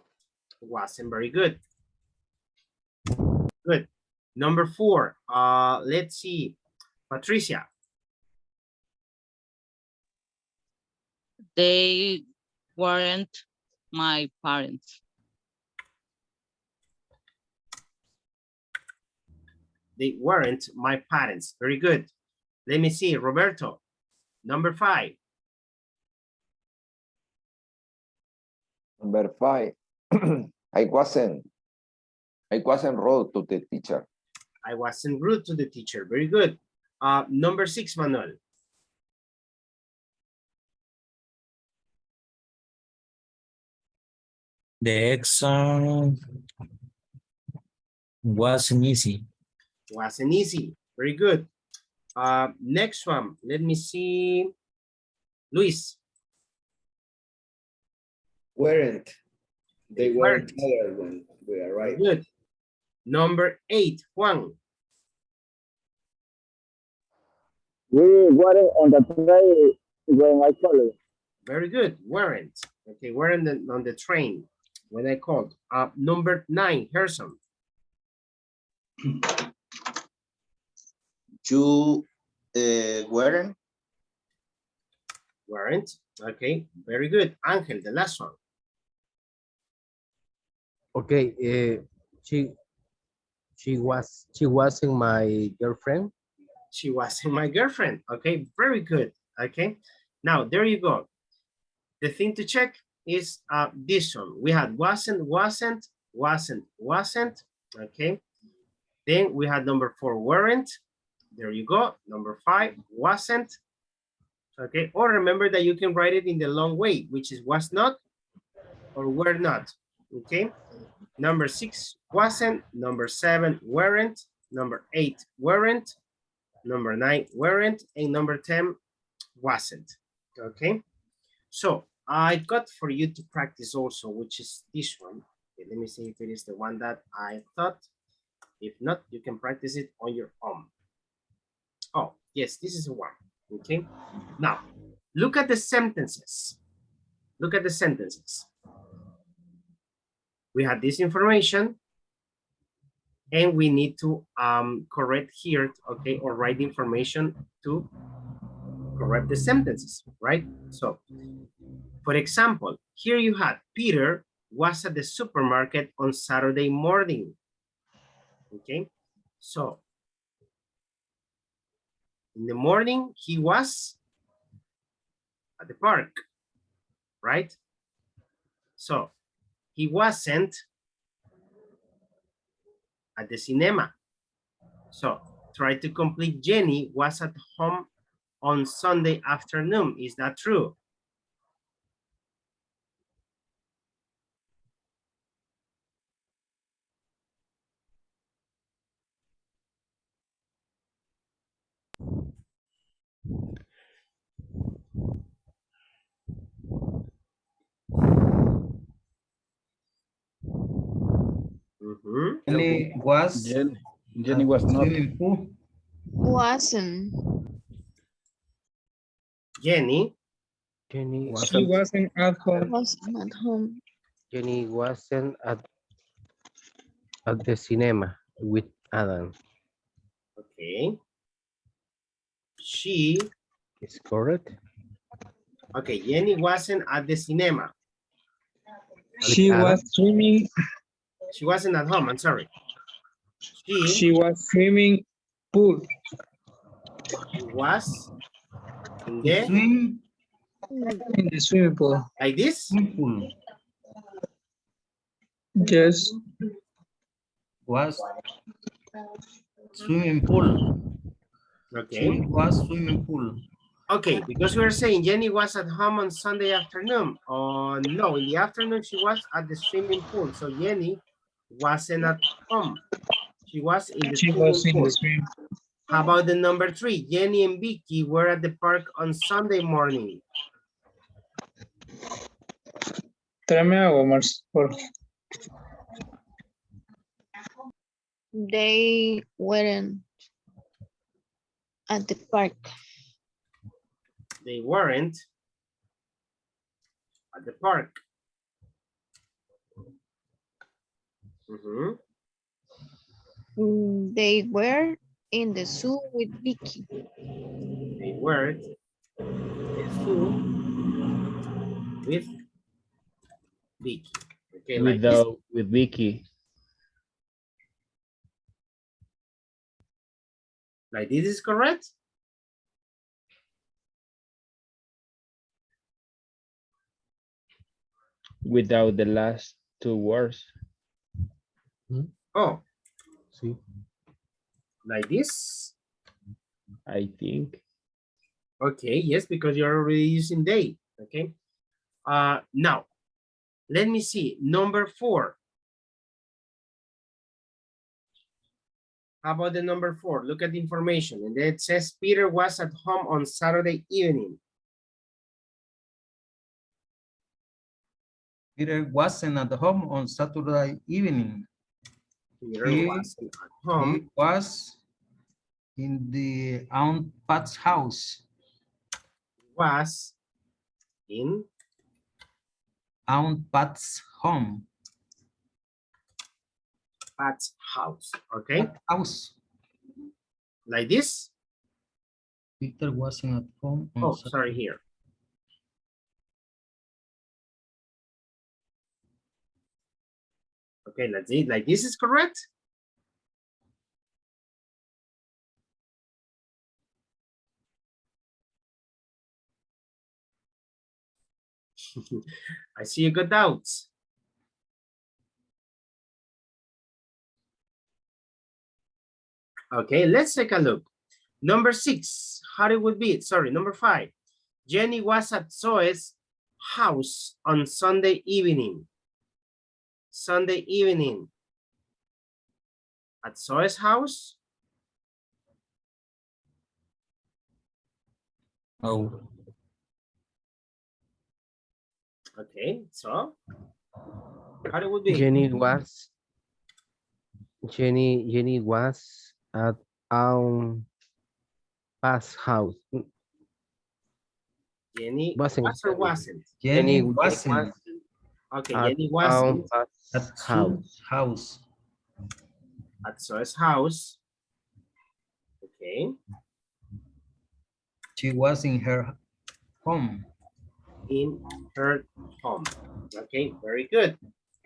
[SPEAKER 1] Wasn't very good. Good. Number 4, let's see. Patricia.
[SPEAKER 8] They weren't my parents.
[SPEAKER 1] They weren't my parents. Very good. Let me see, Roberto. Number 5.
[SPEAKER 16] Number 5. I wasn't rude to the teacher.
[SPEAKER 1] I wasn't rude to the teacher. Very good. Number 6, Manuel.
[SPEAKER 17] The exam wasn't easy.
[SPEAKER 1] Wasn't easy. Very good. Next one. Let me see. Luis.
[SPEAKER 3] Weren't. They weren't tired when we arrived.
[SPEAKER 1] Good. Number 8, Juan.
[SPEAKER 7] We weren't on the train when I called.
[SPEAKER 1] Very good. Weren't. Okay, weren't on the train when I called. Number 9, Harrison.
[SPEAKER 9] You weren't.
[SPEAKER 1] Weren't. Okay, very good. Angel, the last one.
[SPEAKER 12] Okay, she wasn't my girlfriend.
[SPEAKER 1] She wasn't my girlfriend. Okay, very good. Okay, now there you go. The thing to check is this one. We had wasn't. Okay, then we had number 4, weren't. There you go. Number 5, wasn't. Okay, or remember that you can write it in the long way, which is was not or were not. Okay, number 6, wasn't. Number 7, weren't. Number 8, weren't. Number 9, weren't. And number 10, wasn't. Okay, so I got for you to practice also, which is this one. Okay, let me see if it is the one that I thought. If not, you can practice it on your own. Oh, yes, this is the one. Okay, now look at the sentences. Look at the sentences. We have this information and we need to correct here, okay, or write the information to correct the sentences, right? So, for example, here you had Peter was at the supermarket on Saturday morning. Okay, so in the morning, he was at the park, right? So he wasn't at the cinema. So try to complete. Jenny was at home on Sunday afternoon. Is that true?
[SPEAKER 11] Jenny was
[SPEAKER 4] Jenny was not.
[SPEAKER 11] swimming pool.
[SPEAKER 13] Wasn't.
[SPEAKER 1] Jenny.
[SPEAKER 6] She wasn't at home.
[SPEAKER 13] Wasn't at home.
[SPEAKER 12] Jenny wasn't at the cinema with Adam.
[SPEAKER 1] Okay. She
[SPEAKER 12] is correct.
[SPEAKER 1] Okay, Jenny wasn't at the cinema.
[SPEAKER 6] She was swimming.
[SPEAKER 1] She wasn't at home, I'm sorry.
[SPEAKER 6] She was swimming pool.
[SPEAKER 1] She was in the
[SPEAKER 6] In the swimming pool.
[SPEAKER 1] Like this?
[SPEAKER 6] Yes.
[SPEAKER 11] Was swimming pool.
[SPEAKER 1] Okay.
[SPEAKER 11] She was swimming pool.
[SPEAKER 1] Okay, because we were saying Jenny was at home on Sunday afternoon. Oh, no, in the afternoon she was at the swimming pool. So Jenny wasn't at home. She was in the swimming pool. How about the number 3? Jenny and Vicky were at the park on Sunday morning.
[SPEAKER 6] Tráeme agua, por favor.
[SPEAKER 13] They weren't at the park.
[SPEAKER 1] They weren't at the park.
[SPEAKER 13] They were in the zoo with Vicky.
[SPEAKER 1] They were in the zoo with Vicky. Okay, like this.
[SPEAKER 14] With Vicky.
[SPEAKER 1] Like this is correct?
[SPEAKER 14] Without the last 2 words.
[SPEAKER 1] Oh.
[SPEAKER 12] Sí.
[SPEAKER 1] Like this?
[SPEAKER 14] I think.
[SPEAKER 1] Okay, yes, because you're already using they. Okay. Now, let me see. Number 4. How about the number 4? Look at the information. And then it says Peter was at home on Saturday evening.
[SPEAKER 11] Peter wasn't at home on Saturday evening.
[SPEAKER 1] Peter wasn't at home.
[SPEAKER 11] He was in the Aunt Pat's house.
[SPEAKER 1] Was in
[SPEAKER 11] Aunt Pat's home.
[SPEAKER 1] Pat's house. Okay.
[SPEAKER 11] House.
[SPEAKER 1] Like this?
[SPEAKER 11] Peter wasn't at home.
[SPEAKER 1] Oh, sorry, here. Okay, let's see. Like this is correct? I see you got doubts. Okay, let's take a look. Number 6, how it would be? Sorry, number 5. Jenny was at Zoe's house on Sunday evening. Sunday evening. At Zoe's house?
[SPEAKER 17] Oh.
[SPEAKER 1] Okay, so how it would be?
[SPEAKER 12] Jenny was at Pat's house.
[SPEAKER 1] Jenny
[SPEAKER 12] wasn't.
[SPEAKER 1] Was or wasn't?
[SPEAKER 11] Jenny wasn't.
[SPEAKER 1] Okay,
[SPEAKER 12] at
[SPEAKER 1] Jenny was
[SPEAKER 11] at house.
[SPEAKER 1] At Zoe's house. Okay.
[SPEAKER 11] She was in her home.
[SPEAKER 1] In her home. Okay, very good.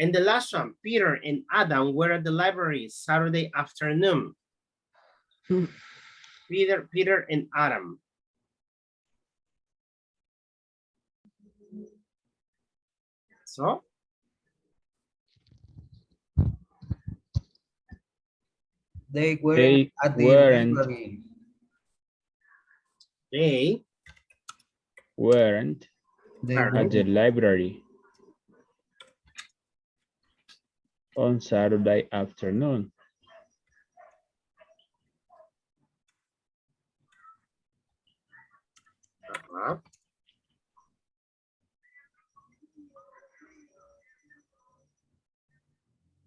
[SPEAKER 1] And the last one, Peter and Adam were at the library Saturday afternoon. Peter and Adam. So?
[SPEAKER 11] They were
[SPEAKER 14] They
[SPEAKER 11] at the
[SPEAKER 14] weren't.
[SPEAKER 11] library.
[SPEAKER 1] They
[SPEAKER 14] Weren't at the library on Saturday afternoon.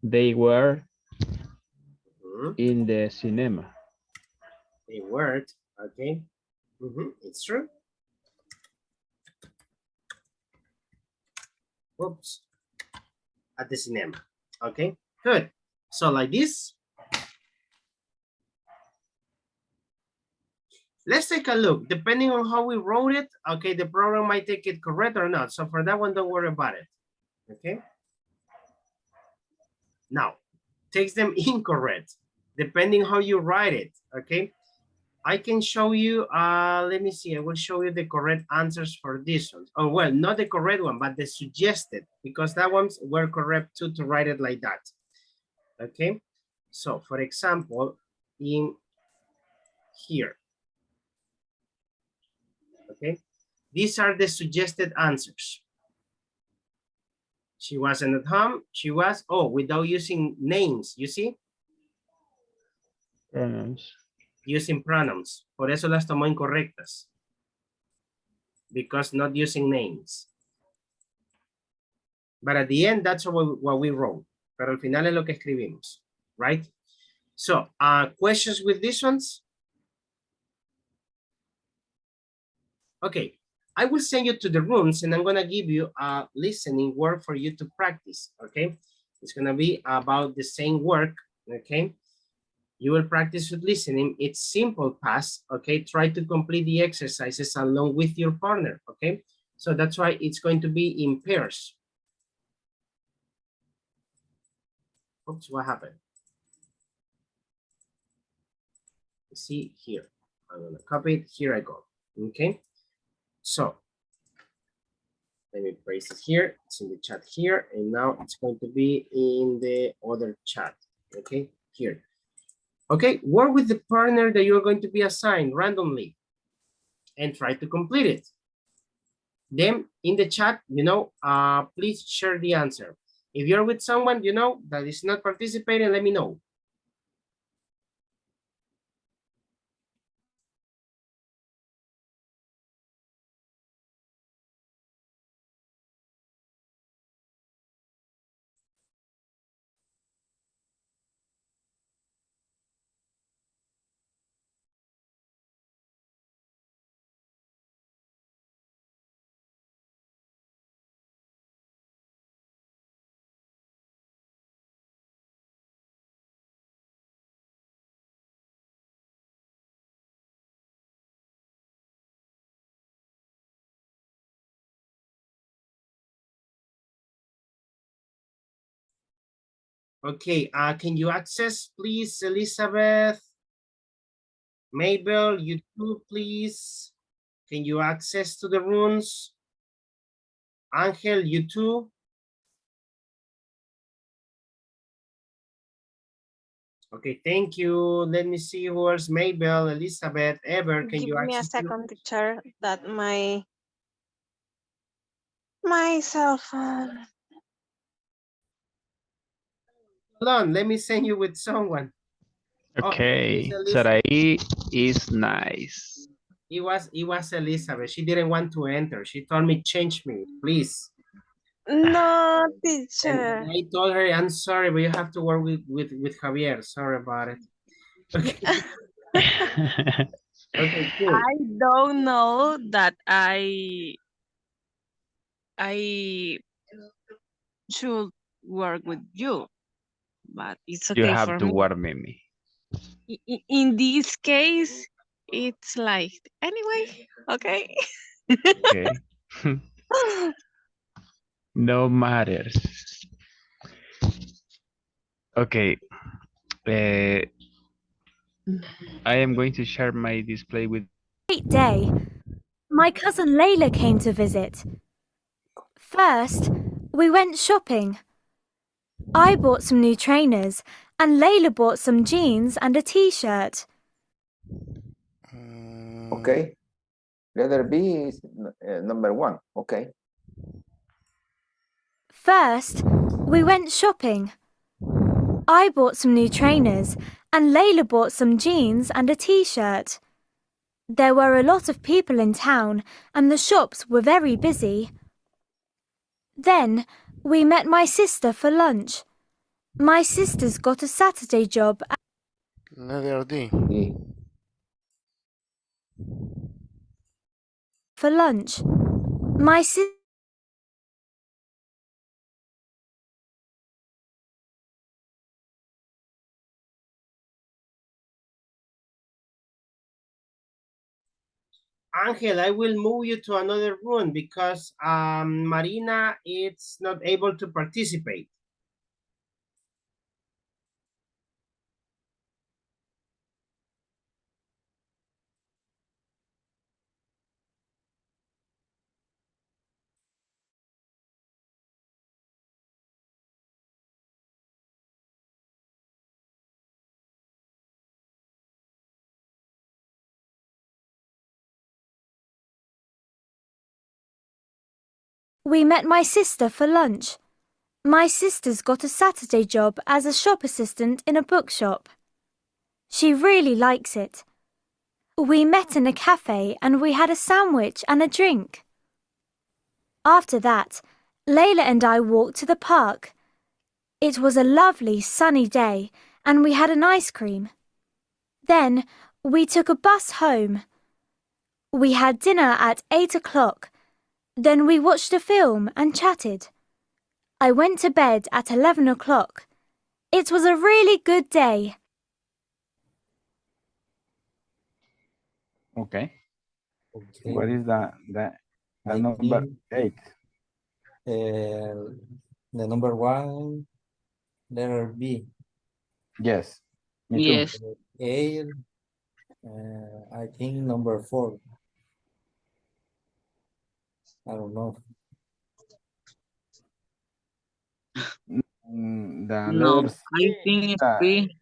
[SPEAKER 14] They were in the cinema.
[SPEAKER 1] They weren't, okay. It's true. Oops. At the cinema. Okay, good. So like this. Let's take a look. Depending on how we wrote it, okay, the program might take it correct or not. So for that one, don't worry about it. Okay. Now, takes them incorrect, depending how you write it. Okay. I can show you, let me see, I will show you the correct answers for this one. Oh, well, not the correct one, but the suggested, because that ones were correct too to write it like that. Okay, so for example, in here, okay, these are the suggested answers. She wasn't at home, she was, oh, without using names, you see?
[SPEAKER 14] Pronouns.
[SPEAKER 1] Using pronouns. Por eso las tomó incorrectas. Because not using names. But at the end, that's what we wrote. Pero al final es lo que escribimos. Right? So, questions with these ones? Okay. I will send you to the rooms and I'm going to give you a listening work for you to practice. Okay? It's going to be about the same work. Okay? You will practice with listening. It's simple past, okay? Try to complete the exercises along with your partner, okay? So that's why it's going to be in pairs. Oops, what happened? See here, I'm gonna copy it, here I go, okay? So, let me place it here, it's in the chat here, and now it's going to be in the other chat, okay? Here. Okay, work with the partner that you're going to be assigned randomly and try to complete it. Then in the chat, please share the answer. If you're with someone, that is not participating, let me know. Okay, can you access, please, Elizabeth? Mabel, you too, please. Can you access to the rooms? Angel, you too. Okay, thank you. Let me see who else. Mabel, Elizabeth, Ever, can you
[SPEAKER 13] Give me a
[SPEAKER 1] access to the
[SPEAKER 13] second,
[SPEAKER 1] rooms?
[SPEAKER 13] teacher, that my cell phone.
[SPEAKER 1] Hold on, let me send you with someone.
[SPEAKER 14] Okay,
[SPEAKER 1] Oh,
[SPEAKER 14] Sarai is nice.
[SPEAKER 1] It was Elizabeth. She didn't want to enter. She told me, change me, please.
[SPEAKER 13] No,
[SPEAKER 1] And
[SPEAKER 13] teacher.
[SPEAKER 1] I told her, I'm sorry, but you have to work with Javier. Sorry about it. Okay. Okay, cool.
[SPEAKER 8] I don't know that I should work with you, but it's
[SPEAKER 14] You
[SPEAKER 8] okay
[SPEAKER 14] have
[SPEAKER 8] for
[SPEAKER 14] to
[SPEAKER 8] me.
[SPEAKER 14] work with me.
[SPEAKER 8] In this case, it's like, anyway, okay.
[SPEAKER 14] Okay. No matters. Okay. I am going to share my display with.
[SPEAKER 18] Great day. My cousin Layla came to visit. First, we went shopping. I bought some new trainers and Layla bought some jeans and a t-shirt.
[SPEAKER 16] Okay. Letter B is number 1. Okay.
[SPEAKER 18] First, we went shopping. I bought some new trainers and Layla bought some jeans and a t-shirt. There were a lot of people in town and the shops were very busy. Then, we met my sister for lunch. My sister's got a Saturday job
[SPEAKER 2] Letter D.
[SPEAKER 18] for lunch. My sister
[SPEAKER 1] Angel, I will move you to another room because Marina is not able to participate.
[SPEAKER 18] We met my sister for lunch. My sister's got a Saturday job as a shop assistant in a bookshop. She really likes it. We met in a cafe and we had a sandwich and a drink. After that, Layla and I walked to the park. It was a lovely sunny day and we had an ice cream. Then we took a bus home. We had dinner at 8 o'clock. Then we watched a film and chatted. I went to bed at 11 o'clock. It was a really good day.
[SPEAKER 4] Okay.
[SPEAKER 11] Okay.
[SPEAKER 4] What is the
[SPEAKER 11] I
[SPEAKER 4] number
[SPEAKER 11] think,
[SPEAKER 4] 8?
[SPEAKER 11] The number 1, letter B.
[SPEAKER 4] Yes. Me too.
[SPEAKER 8] Yes.
[SPEAKER 11] A, I think number 4. I don't know.
[SPEAKER 4] The
[SPEAKER 8] No,
[SPEAKER 4] letter C
[SPEAKER 8] I think
[SPEAKER 4] is
[SPEAKER 8] it's B.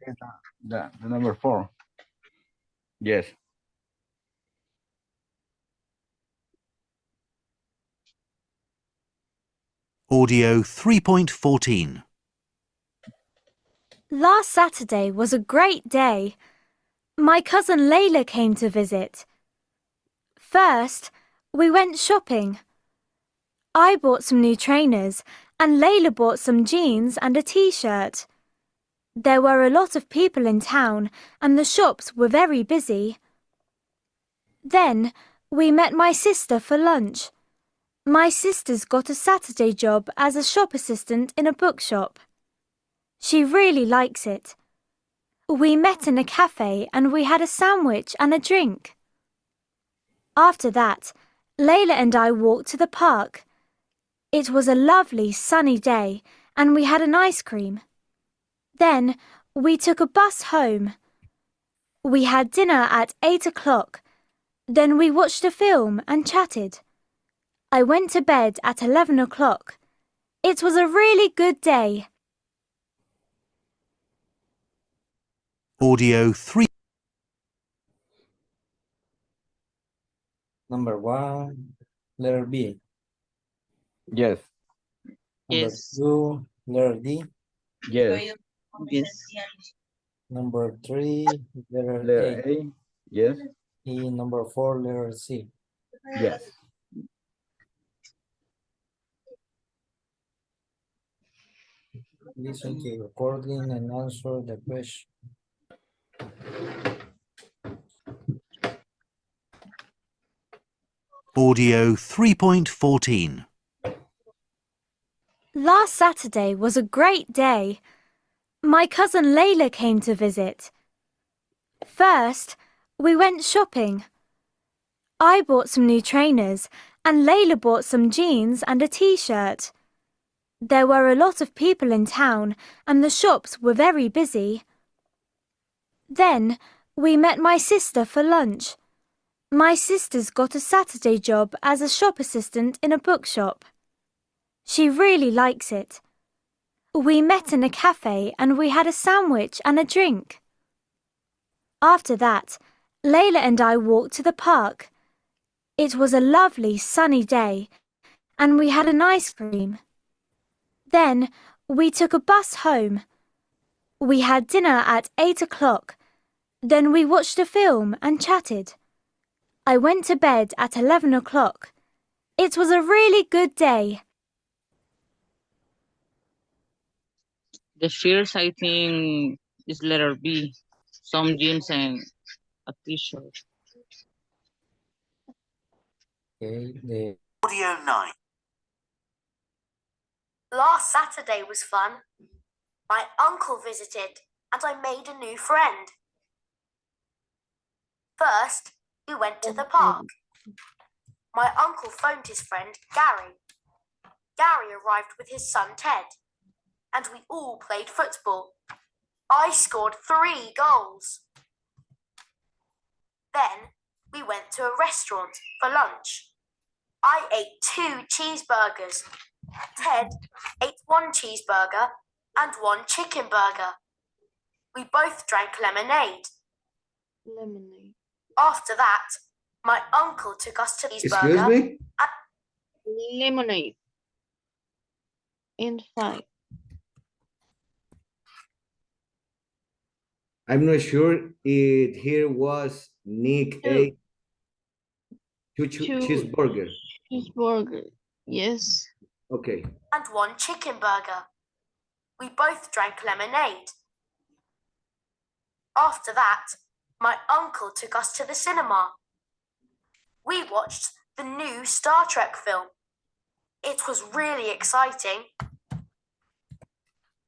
[SPEAKER 4] the number 4. Yes.
[SPEAKER 19] Audio 3.14.
[SPEAKER 18] Last Saturday was a great day. My cousin Layla came to visit. First, we went shopping. I bought some new trainers and Layla bought some jeans and a t-shirt. There were a lot of people in town and the shops were very busy. Then, we met my sister for lunch. My sister's got a Saturday job as a shop assistant in a bookshop. She really likes it. We met in a cafe and we had a sandwich and a drink. After that, Layla and I walked to the park. It was a lovely sunny day and we had an ice cream. Then we took a bus home. We had dinner at 8 o'clock. Then we watched a film and chatted. I went to bed at 11 o'clock. It was a really good day.
[SPEAKER 19] Audio 3.
[SPEAKER 11] Number 1, letter B.
[SPEAKER 4] Yes.
[SPEAKER 11] Number
[SPEAKER 8] Yes.
[SPEAKER 11] 2, letter D.
[SPEAKER 4] Yes.
[SPEAKER 8] Yes.
[SPEAKER 11] Number 3, letter
[SPEAKER 4] Letter
[SPEAKER 11] A.
[SPEAKER 4] A. Yes.
[SPEAKER 11] And number 4, letter C.
[SPEAKER 4] Yes.
[SPEAKER 11] Listen to the recording and answer the question.
[SPEAKER 19] Audio 3.14.
[SPEAKER 18] Last Saturday was a great day. My cousin Layla came to visit. First, we went shopping. I bought some new trainers and Layla bought some jeans and a t-shirt. There were a lot of people in town and the shops were very busy. Then we met my sister for lunch. My sister's got a Saturday job as a shop assistant in a bookshop. She really likes it. We met in a cafe and we had a sandwich and a drink. After that, Layla and I walked to the park. It was a lovely sunny day and we had an ice cream. Then we took a bus home. We had dinner at 8 o'clock. Then we watched a film and chatted. I went to bed at 11 o'clock. It was a really good day.
[SPEAKER 8] The first, I think, is letter B. Some jeans and a t-shirt.
[SPEAKER 17] Okay,
[SPEAKER 19] Audio 9.
[SPEAKER 20] Last Saturday was fun. My uncle visited and I made a new friend. First, we went to the park. My uncle phoned his friend, Gary. Gary arrived with his son, Ted, and we all played football. I scored 3 goals. Then, we went to a restaurant for lunch. I ate 2 cheeseburgers. Ted ate 1 cheeseburger and 1 chicken burger. We both drank lemonade. After that, my uncle took us to
[SPEAKER 3] Excuse me?
[SPEAKER 13] Lemonade. And 5.
[SPEAKER 3] I'm not sure it here was Nick ate 2 cheeseburgers.
[SPEAKER 13] Cheeseburger. Yes.
[SPEAKER 3] Okay.
[SPEAKER 20] And 1 chicken burger. We both drank lemonade. After that, my uncle took us to the cinema. We watched the new Star Trek film. It was really exciting.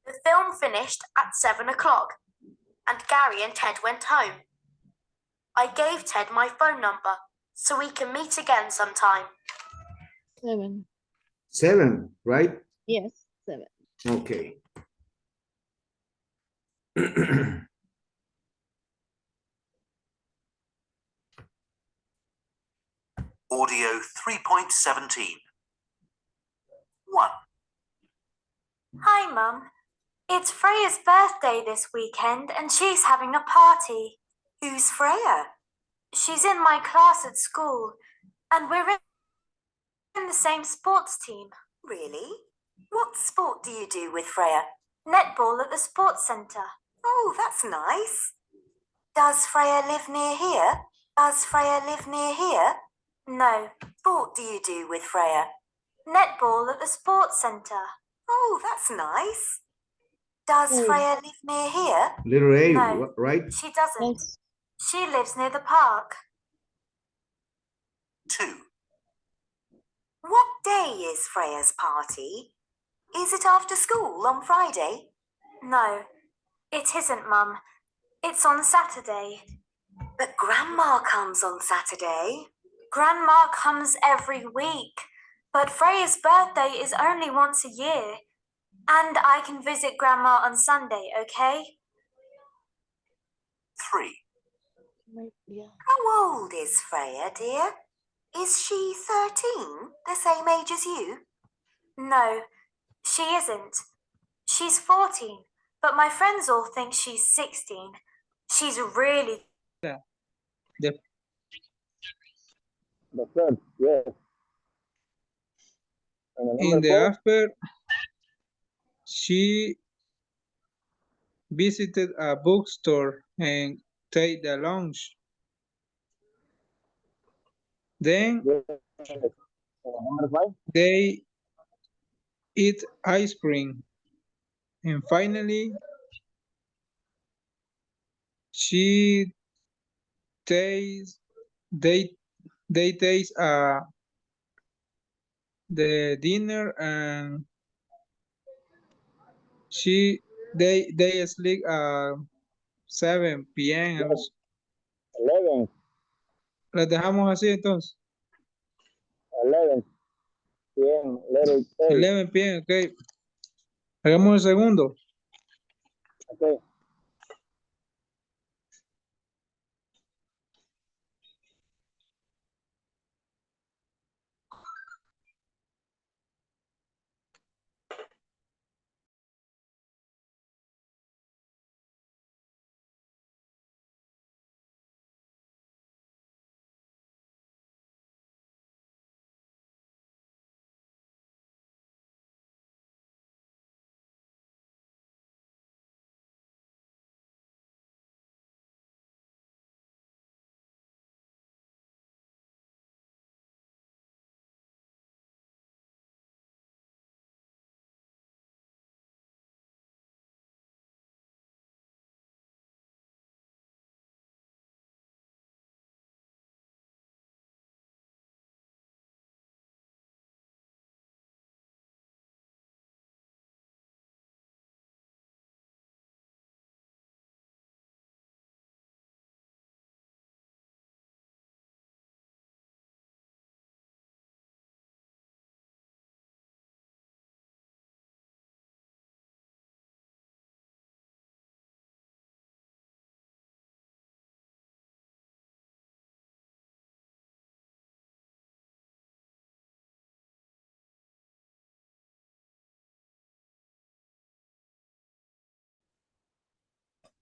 [SPEAKER 20] The film finished at 7 o'clock, and Gary and Ted went home. I gave Ted my phone number so we can meet again sometime.
[SPEAKER 13] 7.
[SPEAKER 3] 7, right?
[SPEAKER 13] Yes, 7.
[SPEAKER 3] Okay.
[SPEAKER 19] Audio 3.17. 1.
[SPEAKER 18] Hi, Mum. It's Freya's birthday this weekend and she's having a party.
[SPEAKER 20] Who's Freya?
[SPEAKER 18] She's in my class at school and we're in the same sports team.
[SPEAKER 20] Really? What sport do you do with Freya?
[SPEAKER 18] Netball at the sports centre.
[SPEAKER 20] Oh, that's nice. Does Freya live near here?
[SPEAKER 18] No.
[SPEAKER 20] Sport do you do with Freya?
[SPEAKER 18] Netball at the sports centre.
[SPEAKER 20] Oh, that's nice. Does Freya live near here?
[SPEAKER 3] Little A,
[SPEAKER 18] No.
[SPEAKER 3] right?
[SPEAKER 18] She doesn't. She lives near the park.
[SPEAKER 19] 2.
[SPEAKER 20] What day is Freya's party? Is it after school on Friday?
[SPEAKER 18] No, it isn't, Mum. It's on Saturday.
[SPEAKER 20] But Grandma comes on Saturday.
[SPEAKER 18] Grandma comes every week, but Freya's birthday is only once a year. And I can visit Grandma on Sunday, okay?
[SPEAKER 19] 3.
[SPEAKER 20] How old is Freya, dear? Is she 13, the same age as you?
[SPEAKER 18] No, she isn't. She's 14, but my friends all think she's 16. She's really...
[SPEAKER 6] The
[SPEAKER 7] third, yes.
[SPEAKER 6] in the after, she visited a bookstore and take the lunch. Then they eat ice cream. And finally, she tastes, they taste the dinner and they sleep 7 p.m.
[SPEAKER 7] 11.
[SPEAKER 6] ¿Las dejamos así entonces?
[SPEAKER 7] 11 p.m. Letter A.
[SPEAKER 6] 11 p.m. Okay. Hagamos el segundo.
[SPEAKER 7] Okay.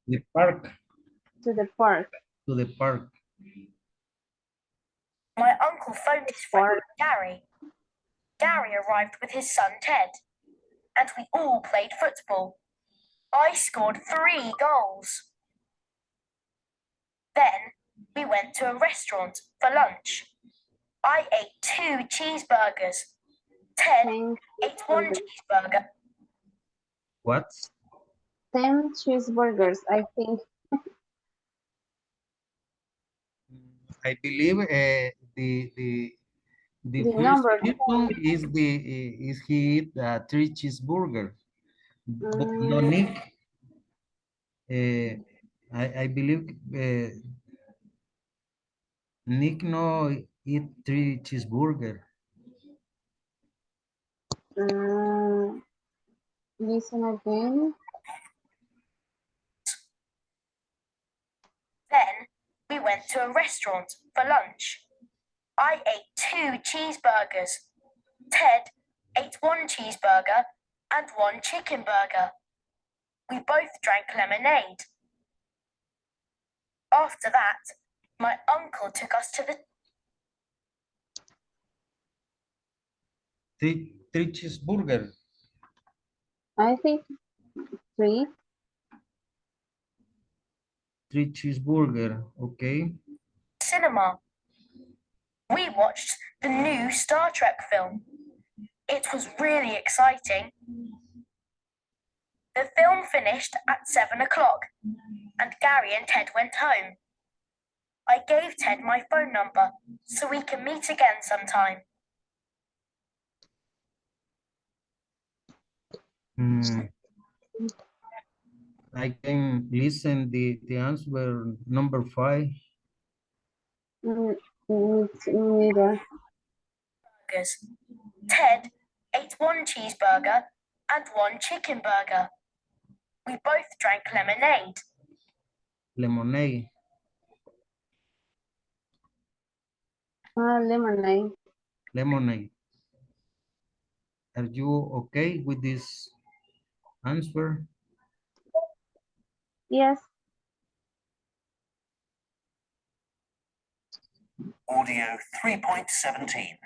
[SPEAKER 5] The park.
[SPEAKER 13] To the park.
[SPEAKER 5] To the park.
[SPEAKER 20] My uncle phoned his friend Gary. Gary arrived with his son Ted, and we all played football. I scored 3 goals. Then we went to a restaurant for lunch. I ate 2 cheeseburgers. Ted ate 1 cheeseburger.
[SPEAKER 5] What?
[SPEAKER 13] 10 cheeseburgers, I think.
[SPEAKER 5] I believe the
[SPEAKER 13] The
[SPEAKER 5] first
[SPEAKER 13] number
[SPEAKER 5] people is he eat 3 cheeseburger, but no Nick. I believe Nick no eat 3 cheeseburger.
[SPEAKER 13] Listen again.
[SPEAKER 20] Then we went to a restaurant for lunch. I ate 2 cheeseburgers. Ted ate 1 cheeseburger and 1 chicken burger. We both drank lemonade. After that, my uncle took us to the
[SPEAKER 5] 3 cheeseburger.
[SPEAKER 13] I think 3.
[SPEAKER 5] 3 cheeseburger, okay.
[SPEAKER 20] cinema. We watched the new Star Trek film. It was really exciting. The film finished at 7 o'clock, and Gary and Ted went home. I gave Ted my phone number so we can meet again sometime.
[SPEAKER 5] I can listen the answer number 5.
[SPEAKER 13] Neither.
[SPEAKER 20] Ted ate 1 cheeseburger and 1 chicken burger. We both drank lemonade.
[SPEAKER 5] Lemonade.
[SPEAKER 13] Lemonade.
[SPEAKER 5] Lemonade. Are you okay with this answer?
[SPEAKER 13] Yes.
[SPEAKER 19] Audio 3.17.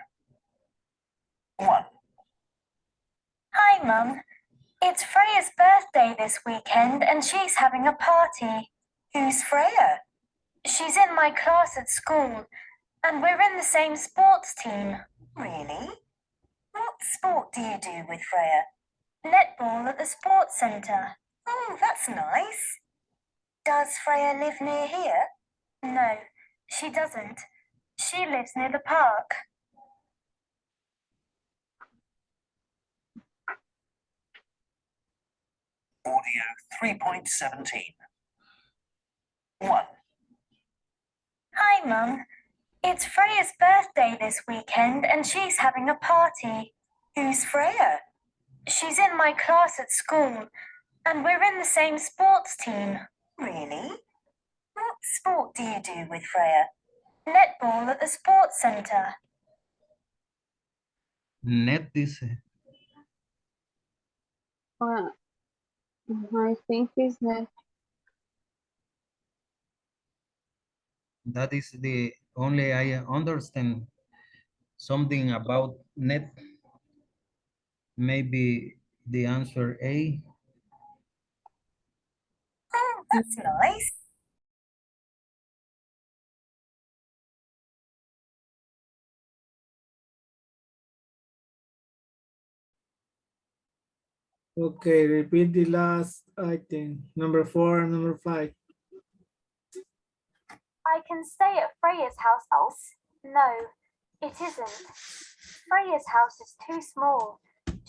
[SPEAKER 19] 1.
[SPEAKER 20] Hi, Mum. It's Freya's birthday this weekend and she's having a party. Who's Freya? She's in my class at school and we're in the same sports team. Really? What sport do you do with Freya? Netball at the sports centre. Oh, that's nice. Does Freya live near here? No, she doesn't. She lives near the park.
[SPEAKER 19] Audio 3.17. 1.
[SPEAKER 20] Hi, Mum. It's Freya's birthday this weekend and she's having a party. Who's Freya? She's in my class at school, and we're in the same sports team. Really? What sport do you do with Freya? Netball at the sports centre.
[SPEAKER 11] Net dice.
[SPEAKER 13] I think it's net.
[SPEAKER 11] That is the only I understand something about net. Maybe the answer A.
[SPEAKER 20] Oh, that's nice.
[SPEAKER 10] Okay, repeat the last item. Number 4 and number 5.
[SPEAKER 20] I can stay at Freya's house. No, it isn't. Freya's house is too small.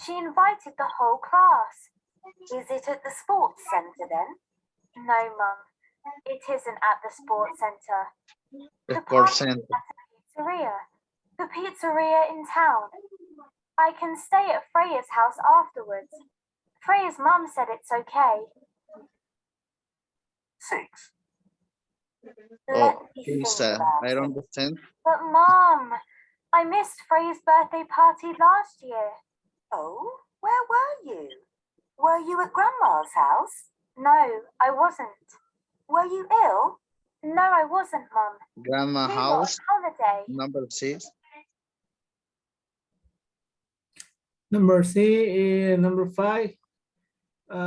[SPEAKER 20] She invited the whole class. Is it at the sports centre then? No, Mum. It isn't at the sports centre.
[SPEAKER 9] The
[SPEAKER 20] party's
[SPEAKER 9] percent.
[SPEAKER 20] at a pizzeria. The pizzeria in town. I can stay at Freya's house afterwards. Freya's mum said it's okay.
[SPEAKER 9] 6.
[SPEAKER 20] Let
[SPEAKER 9] Oh,
[SPEAKER 20] me think
[SPEAKER 9] pizza.
[SPEAKER 20] about
[SPEAKER 9] I don't
[SPEAKER 20] it.
[SPEAKER 9] understand.
[SPEAKER 20] But Mum, I missed Freya's birthday party last year. Oh, where were you? Were you at Grandma's house? No, I wasn't. Were you ill? No, I wasn't, Mum.
[SPEAKER 9] Grandma
[SPEAKER 20] We were
[SPEAKER 9] house.
[SPEAKER 20] on holiday.
[SPEAKER 9] Number 6.
[SPEAKER 10] Number C, number 5. I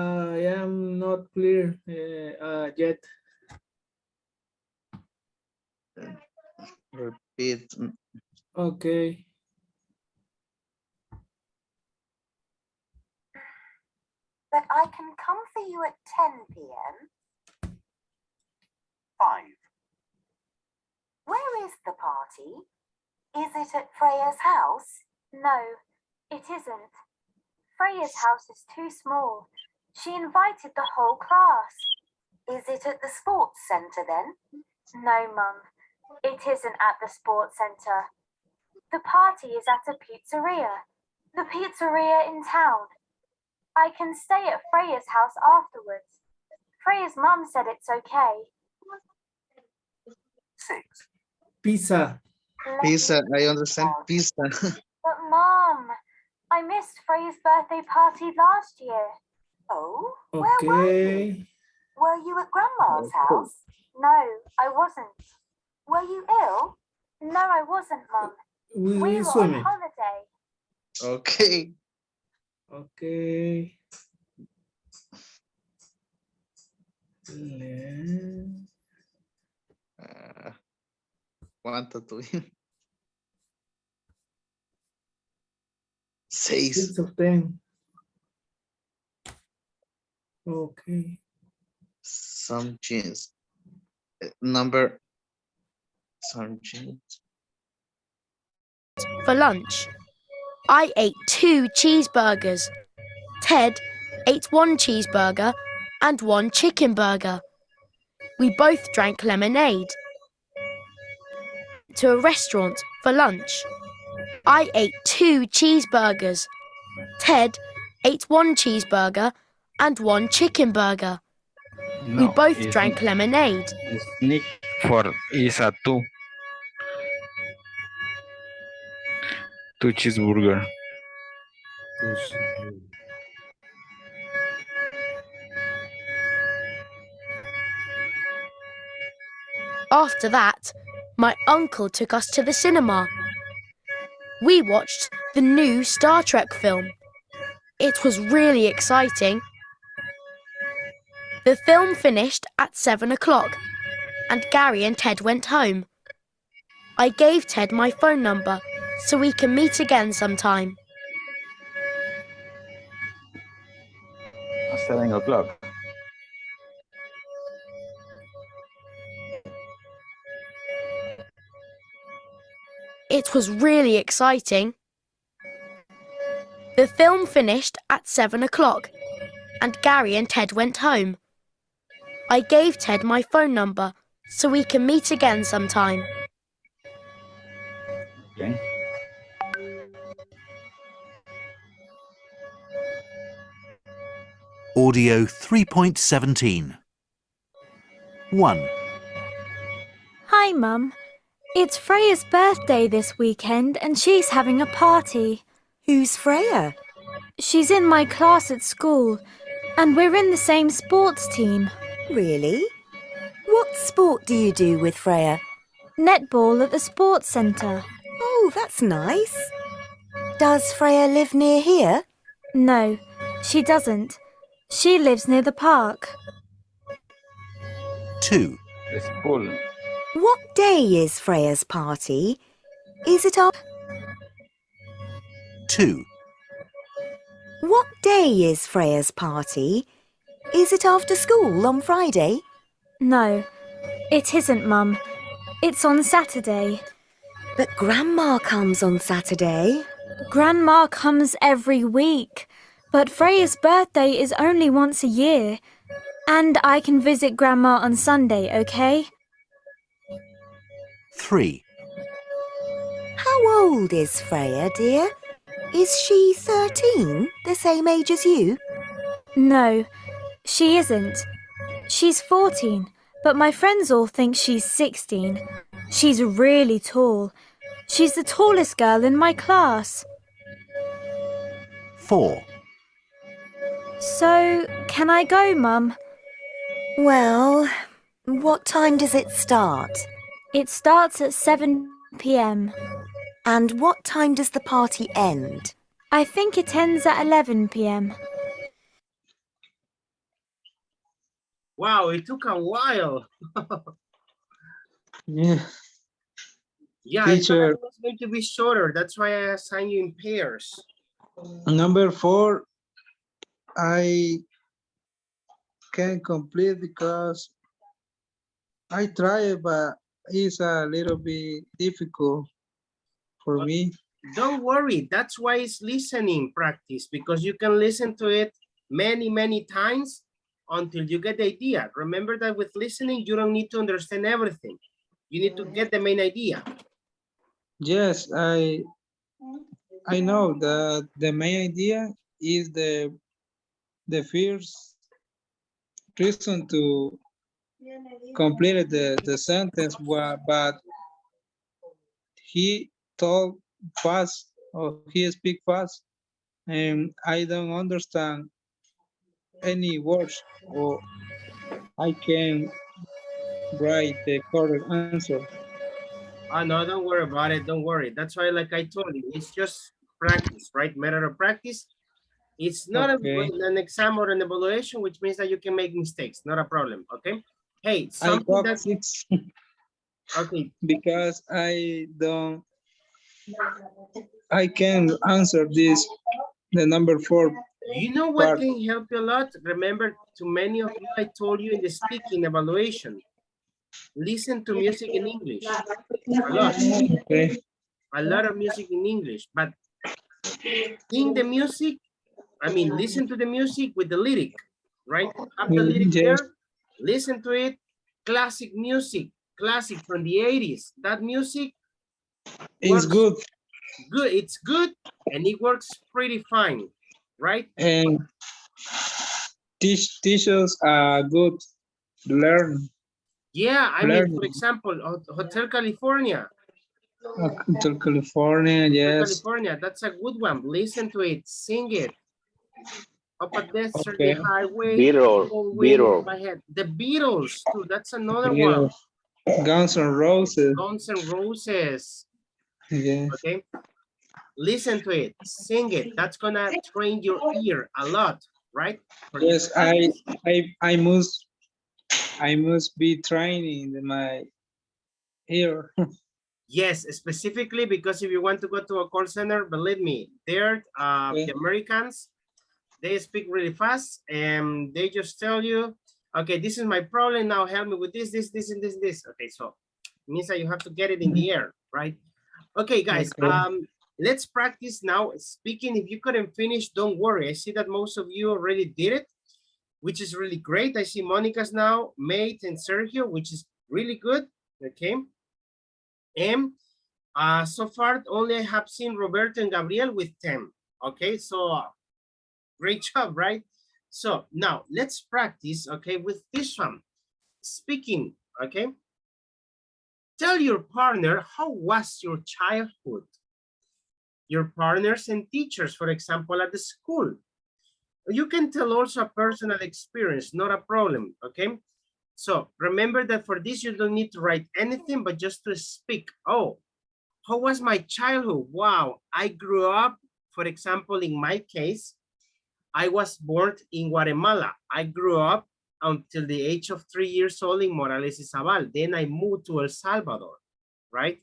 [SPEAKER 10] am not clear yet.
[SPEAKER 9] Repeat.
[SPEAKER 10] Okay.
[SPEAKER 20] But I can come for you at 10 p.m.
[SPEAKER 19] 5.
[SPEAKER 20] Where is the party? Is it at Freya's house? No, it isn't. Freya's house is too small. She invited the whole class. Is it at the sports centre then? No, Mum. It isn't at the sports centre. The party is at a pizzeria. The pizzeria in town. I can stay at Freya's house afterwards. Freya's mum said it's okay.
[SPEAKER 19] 6.
[SPEAKER 10] Pizza.
[SPEAKER 9] Pizza. I understand pizza.
[SPEAKER 20] But Mum, I missed Freya's birthday party last year. Oh, where were you?
[SPEAKER 10] Okay.
[SPEAKER 20] Were you at Grandma's house? No, I wasn't. Were you ill? No, I wasn't, Mum.
[SPEAKER 10] We
[SPEAKER 20] We were on
[SPEAKER 10] swimming.
[SPEAKER 20] holiday.
[SPEAKER 9] Okay.
[SPEAKER 10] Okay. Le-
[SPEAKER 9] ¿Cuánto tuvimos? 6.
[SPEAKER 10] 6 of 10. Okay.
[SPEAKER 9] Some jeans. Number. Some jeans.
[SPEAKER 21] For lunch, I ate 2 cheeseburgers. Ted ate 1 cheeseburger and 1 chicken burger. We both drank lemonade. To a restaurant for lunch, I ate 2 cheeseburgers. Ted ate 1 cheeseburger and 1 chicken burger. We
[SPEAKER 14] No,
[SPEAKER 21] both
[SPEAKER 14] it's
[SPEAKER 21] drank lemonade.
[SPEAKER 14] Sneak for is a 2. 2 cheeseburger.
[SPEAKER 21] After that, my uncle took us to the cinema. We watched the new Star Trek film. It was really exciting. The film finished at 7 o'clock, and Gary and Ted went home. I gave Ted my phone number so we can meet again sometime.
[SPEAKER 4] 7 o'clock.
[SPEAKER 21] It was really exciting. The film finished at 7 o'clock, and Gary and Ted went home. I gave Ted my phone number so we can meet again sometime.
[SPEAKER 4] Okay.
[SPEAKER 15] Audio 3.17. 1.
[SPEAKER 18] Hi, Mum. It's Freya's birthday this weekend and she's having a party.
[SPEAKER 22] Who's Freya?
[SPEAKER 18] She's in my class at school and we're in the same sports team.
[SPEAKER 22] Really? What sport do you do with Freya?
[SPEAKER 18] Netball at the sports centre.
[SPEAKER 22] Oh, that's nice. Does Freya live near here?
[SPEAKER 18] No, she doesn't. She lives near the park.
[SPEAKER 15] 2.
[SPEAKER 4] The school.
[SPEAKER 22] What day is Freya's party? Is it up?
[SPEAKER 15] 2.
[SPEAKER 22] What day is Freya's party? Is it after school on Friday?
[SPEAKER 18] No, it isn't, Mum. It's on Saturday.
[SPEAKER 22] But Grandma comes on Saturday.
[SPEAKER 18] Grandma comes every week, but Freya's birthday is only once a year. And I can visit Grandma on Sunday, okay?
[SPEAKER 15] 3.
[SPEAKER 22] How old is Freya, dear? Is she 13, the same age as you?
[SPEAKER 18] No, she isn't. She's 14, but my friends all think she's 16. She's really tall. She's the tallest girl in my class.
[SPEAKER 15] 4.
[SPEAKER 18] So, can I go, Mum?
[SPEAKER 22] Well, what time does it start?
[SPEAKER 18] It starts at 7 p.m.
[SPEAKER 22] And what time does the party end?
[SPEAKER 18] I think it ends at 11 p.m.
[SPEAKER 1] Wow, it took a while.
[SPEAKER 6] Yeah.
[SPEAKER 1] Yeah, I thought
[SPEAKER 6] Teacher.
[SPEAKER 1] it was going to be shorter. That's why I assigned you in pairs.
[SPEAKER 6] Number 4, I can't complete because I tried, but it's a little bit difficult for me.
[SPEAKER 1] Don't worry. That's why it's listening practice, because you can listen to it many, many times until you get the idea. Remember that with listening, you don't need to understand everything. You need to get the main idea.
[SPEAKER 6] Yes, I know that the main idea is the first reason to complete the sentence, but he talk fast or he speak fast and I don't understand any words or I can write the correct answer.
[SPEAKER 1] Oh, no, don't worry about it. Don't worry. That's why, like I told you, it's just practice, right? Matter of practice. It's not an exam or an evaluation, which means that you can make mistakes. Not a problem, okay? Hey,
[SPEAKER 6] I
[SPEAKER 1] something
[SPEAKER 6] got
[SPEAKER 1] that's...
[SPEAKER 6] 6
[SPEAKER 1] Okay.
[SPEAKER 6] because I can answer this, the number 4.
[SPEAKER 1] You know what can help you a lot? Remember, to many of you, I told you in the speaking evaluation, listen to music in English. A lot.
[SPEAKER 6] Okay.
[SPEAKER 1] A lot of music in English, but sing the music, I mean, listen to the music with the lyric, right? Have the lyric there, listen to it, classic music, classic from the 80s. That music
[SPEAKER 6] is good.
[SPEAKER 1] Good, it's good, and it works pretty fine, right?
[SPEAKER 6] And teachers are good to learn.
[SPEAKER 1] Yeah, I mean, for example, Hotel California.
[SPEAKER 6] Hotel California, yes.
[SPEAKER 1] California, that's a good one. Listen to it, sing it. Up a desert,
[SPEAKER 6] Okay.
[SPEAKER 1] the highway.
[SPEAKER 16] Beatles.
[SPEAKER 1] The Beatles, too. That's another one.
[SPEAKER 6] Guns N' Roses.
[SPEAKER 1] Guns N' Roses.
[SPEAKER 6] Yeah.
[SPEAKER 1] Okay. Listen to it, sing it. That's gonna train your ear a lot, right?
[SPEAKER 6] Yes, I must be training my ear.
[SPEAKER 1] Yes, specifically because if you want to go to a call center, believe me, they're the Americans, they speak really fast and they just tell you, okay, this is my problem, now help me with this, and this. Okay, so it means that you have to get it in the air, right? Okay, guys, let's practice now speaking. If you couldn't finish, don't worry. I see that most of you already did it, which is really great. I see Monica's now, Mate and Sergio, which is really good, okay? And so far, only I have seen Roberto and Gabriel with 10. Okay, so great job, right? So now let's practice, okay, with this one. Speaking, okay? Tell your partner, how was your childhood? Your partners and teachers, for example, at the school. You can tell also a personal experience, not a problem, okay? So remember that for this, you don't need to write anything, but just to speak. Oh, how was my childhood? Wow, I grew up, for example, in my case, I was born in Guatemala. I grew up until the age of 3 years old in Morales Izabal. Then I moved to El Salvador, right?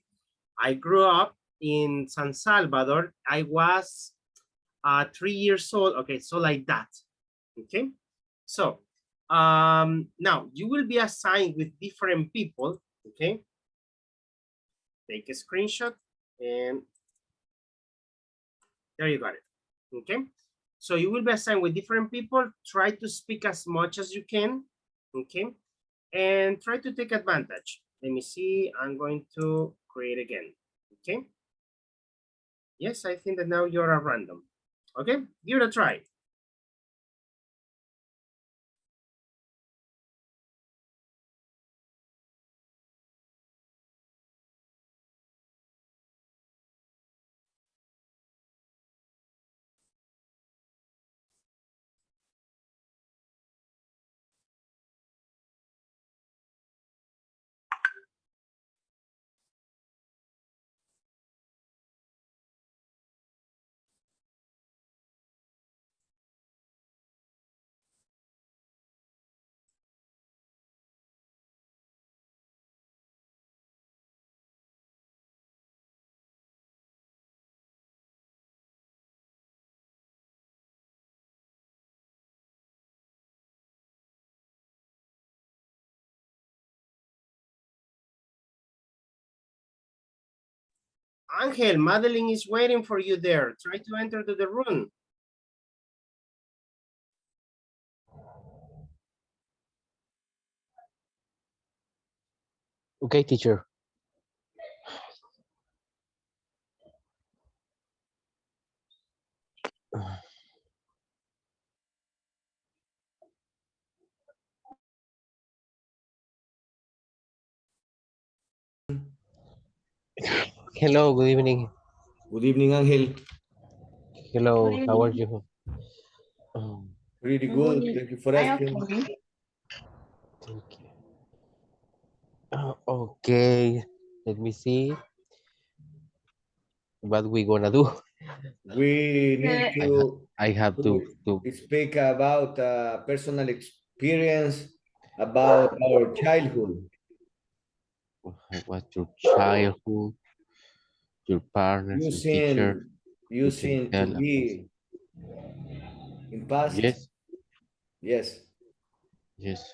[SPEAKER 1] I grew up in San Salvador. I was 3 years old. Okay, so like that. Okay, so now you will be assigned with different people. Okay, take a screenshot and there you got it. Okay, so you will be assigned with different people. Try to speak as much as you can. Okay, and try to take advantage. Let me see. I'm going to create again. Okay. Yes, I think that now you're a random. Okay, give it a try. Angel, Madeline is waiting for you there. Try to enter to the room.
[SPEAKER 2] Okay, teacher. Hello, good evening.
[SPEAKER 3] Good evening, Angel.
[SPEAKER 2] Hello,
[SPEAKER 3] Good
[SPEAKER 2] how are
[SPEAKER 3] evening.
[SPEAKER 2] you?
[SPEAKER 3] Pretty good. Thank you for asking.
[SPEAKER 2] Thank you. Okay, let me see what we gonna do.
[SPEAKER 3] We need
[SPEAKER 2] I have to
[SPEAKER 3] speak about personal experience about our childhood.
[SPEAKER 2] What's your childhood, your partners, your teacher.
[SPEAKER 3] Using to
[SPEAKER 2] tell
[SPEAKER 3] be in past.
[SPEAKER 2] Yes.
[SPEAKER 3] Yes.
[SPEAKER 2] Yes.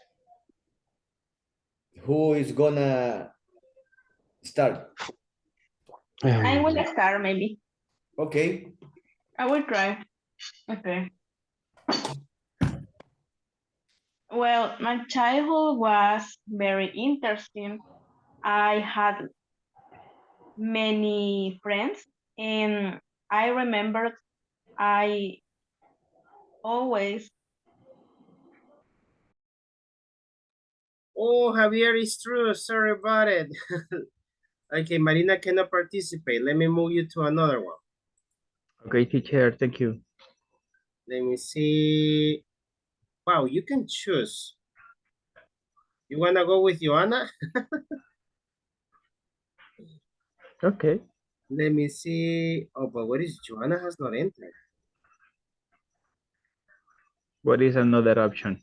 [SPEAKER 3] Who is gonna start?
[SPEAKER 12] I will start maybe.
[SPEAKER 3] Okay.
[SPEAKER 12] I will try. Okay. Well, my childhood was very interesting. I had many friends and I remember I always.
[SPEAKER 1] Oh, Javier, it's true. Sorry about it. Okay, Marina cannot participate. Let me move you to another one.
[SPEAKER 23] Okay, teacher, thank you.
[SPEAKER 1] Let me see. Wow, you can choose. You want to go with Joanna?
[SPEAKER 23] Okay.
[SPEAKER 1] Let me see. Oh, but what is Joanna has not entered?
[SPEAKER 23] What is another option?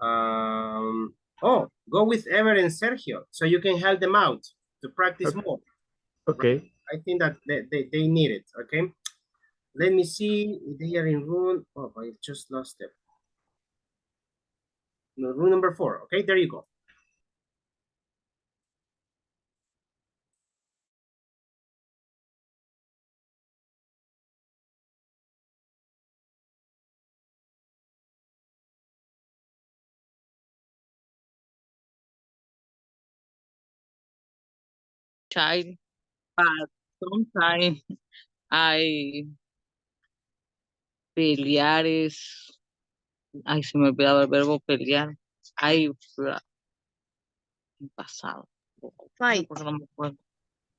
[SPEAKER 1] Oh, go with Ever and Sergio so you can help them out to practice more.
[SPEAKER 23] Okay.
[SPEAKER 1] I think that they need it, okay? Let me see if they are in room. Oh, I just lost them. No, room number 4. Okay, there you go.
[SPEAKER 8] Child, but sometimes I pelear is Ay, se me olvidaba el verbo pelear. I pasado.
[SPEAKER 21] Fight.
[SPEAKER 8] Porque no me acuerdo.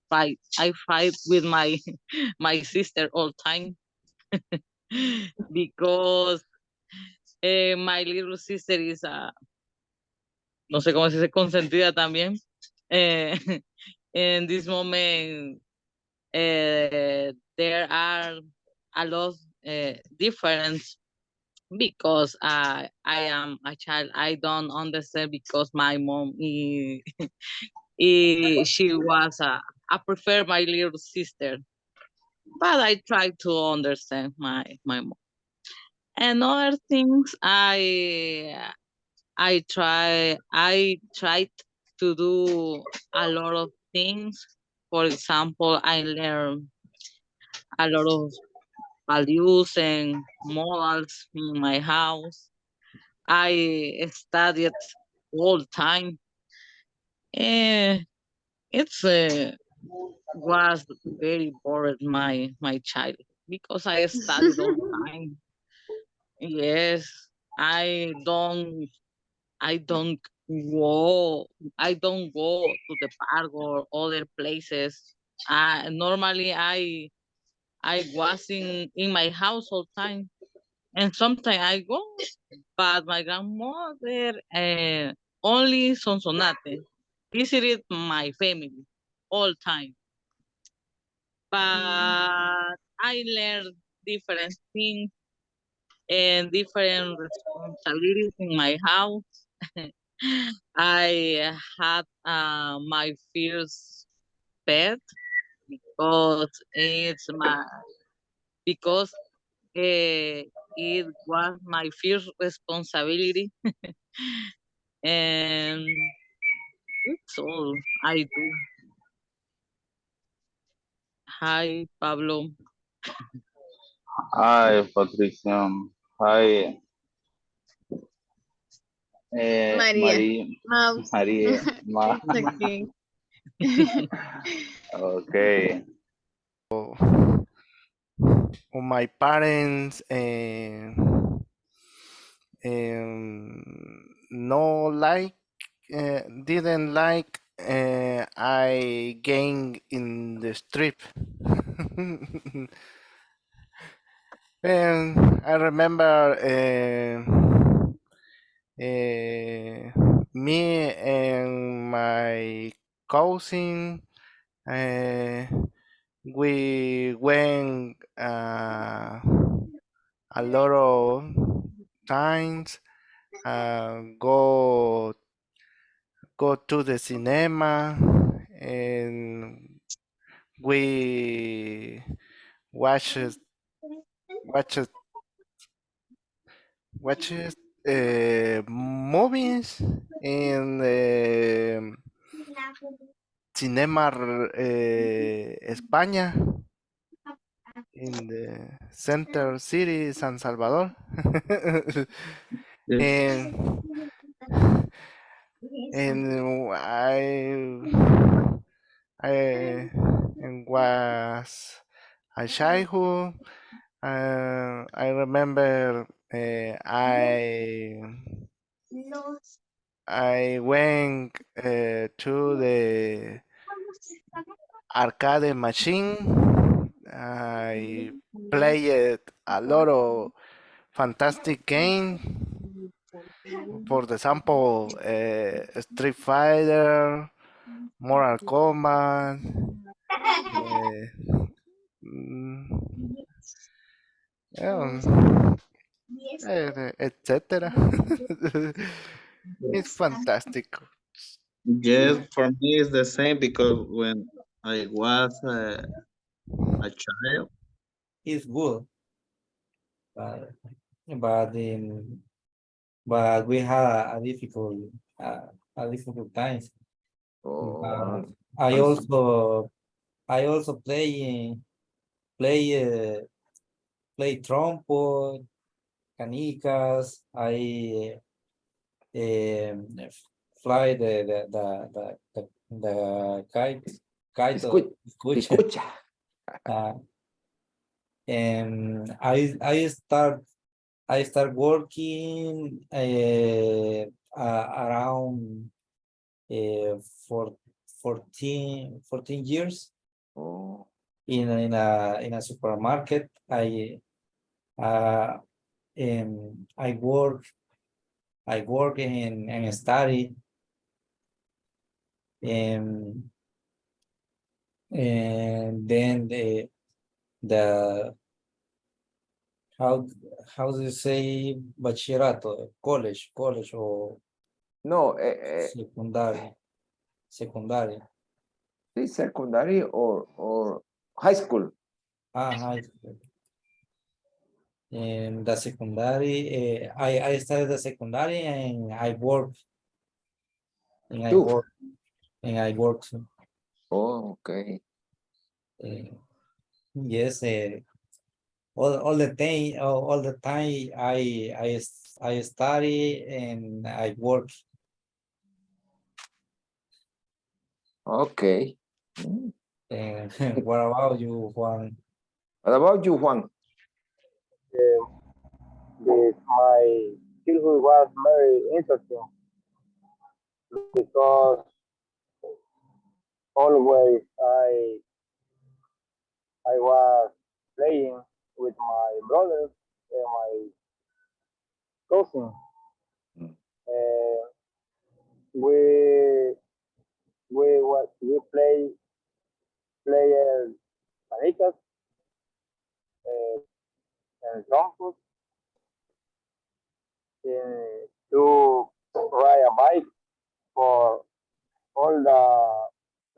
[SPEAKER 8] Fight. I fight with my my sister all time because my little sister is no sé cómo se dice, consentida también. In this moment, there are a lot difference because I am a child. I don't understand because my mom she was I prefer my little sister, but I try to understand my mom. And other things I tried to do a lot of things. For example, I learned a lot of values and morals in my house. I studied all time. And it's was very bored my child because I studied all time. Yes, I don't I don't I don't go to the park or other places. Normally I was in my house all time, and sometimes I go, but my grandmother only Sonsonate visited my family all time. But I learned different things and different responsibilities in my house. I had my first pet because it was my first responsibility, and it's all I do. Hi, Pablo.
[SPEAKER 4] Hi, Patricia. Hi,
[SPEAKER 21] Maria. Mouse.
[SPEAKER 4] Maria.
[SPEAKER 21] It's okay.
[SPEAKER 4] Okay.
[SPEAKER 5] My parents no like didn't like I gang in the strip. And I remember me and my cousin we went a lot of times go to the cinema, and we watches watches watches movies in Cinema España in the center city San Salvador. and I was a childhood. I remember I went to the arcade machine. I played a lot of fantastic games. For example, Street Fighter, Mortal Kombat, etc. It's fantastic.
[SPEAKER 9] Yes, for me it's the same because when I was a child,
[SPEAKER 7] It's good, but but in but we had a difficult times.
[SPEAKER 16] Oh,
[SPEAKER 7] I
[SPEAKER 16] I'm
[SPEAKER 7] also play trompo, canicas. I fly the kite
[SPEAKER 16] escucha.
[SPEAKER 7] and I start I start working around for 14 years.
[SPEAKER 16] Oh,
[SPEAKER 7] In a supermarket. I work and study, and then the how do you say bachillerato, college or
[SPEAKER 16] no,
[SPEAKER 7] secondary.
[SPEAKER 16] sí, secondary or high school.
[SPEAKER 7] High school. And the secondary, I studied the secondary and I work. And I work too.
[SPEAKER 16] Oh, okay.
[SPEAKER 7] Yes, all the time I study and I work.
[SPEAKER 16] Okay.
[SPEAKER 7] And what about you, Juan?
[SPEAKER 16] What about you, Juan?
[SPEAKER 6] My childhood was very interesting because always I was playing with my brothers and my cousin. We play canicas and trumpets, to ride a bike for all the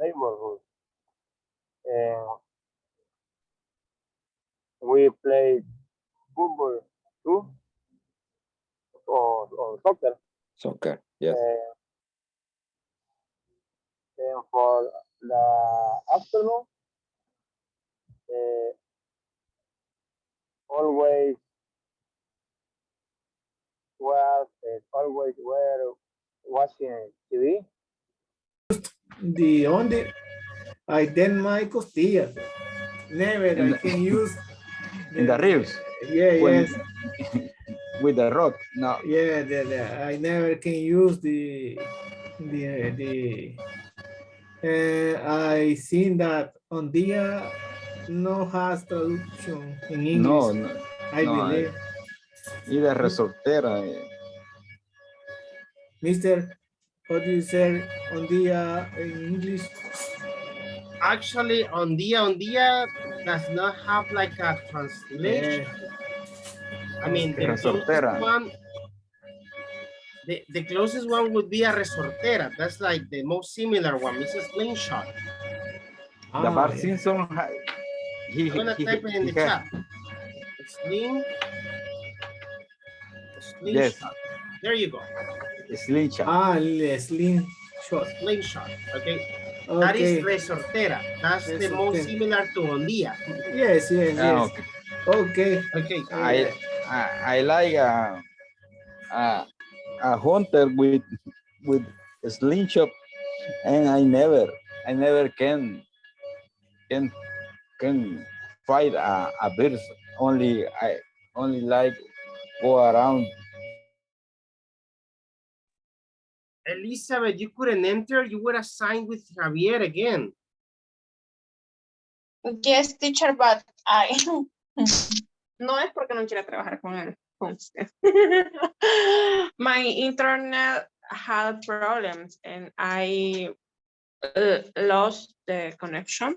[SPEAKER 6] neighborhood. And we played football too, or soccer.
[SPEAKER 16] Soccer, yes.
[SPEAKER 6] And for the afternoon, always were watching TV.
[SPEAKER 10] The only I then my costillas. Never I can use
[SPEAKER 4] in the ribs.
[SPEAKER 10] Yeah,
[SPEAKER 4] when-
[SPEAKER 10] yes.
[SPEAKER 4] With the rod. No.
[SPEAKER 10] Yeah, I never can use I seen that on dia no has traduction in English.
[SPEAKER 4] No,
[SPEAKER 10] I believe.
[SPEAKER 4] Y de resortera.
[SPEAKER 10] Mister, how do you say on dia in English?
[SPEAKER 1] Actually, on dia does not have like a translation. I mean, the closest
[SPEAKER 4] Resortera.
[SPEAKER 1] one, the closest one would be a resortera. That's like the most similar one. It's a slingshot.
[SPEAKER 4] The Bart Simpson.
[SPEAKER 1] I'm gonna type it in the chat. Slingshot. There you go.
[SPEAKER 4] Slingshot.
[SPEAKER 10] Slingshot.
[SPEAKER 1] Slingshot. Okay. That is resortera. That's the most similar to ondia.
[SPEAKER 10] Yes. Okay.
[SPEAKER 4] I like a hunter with a slingshot, and I never can fight a bird. I only like go around.
[SPEAKER 1] Elizabeth, you couldn't enter. You were assigned with Javier again.
[SPEAKER 12] Yes, teacher, but I no es porque no quiera trabajar con usted. My internet had problems and I lost the connection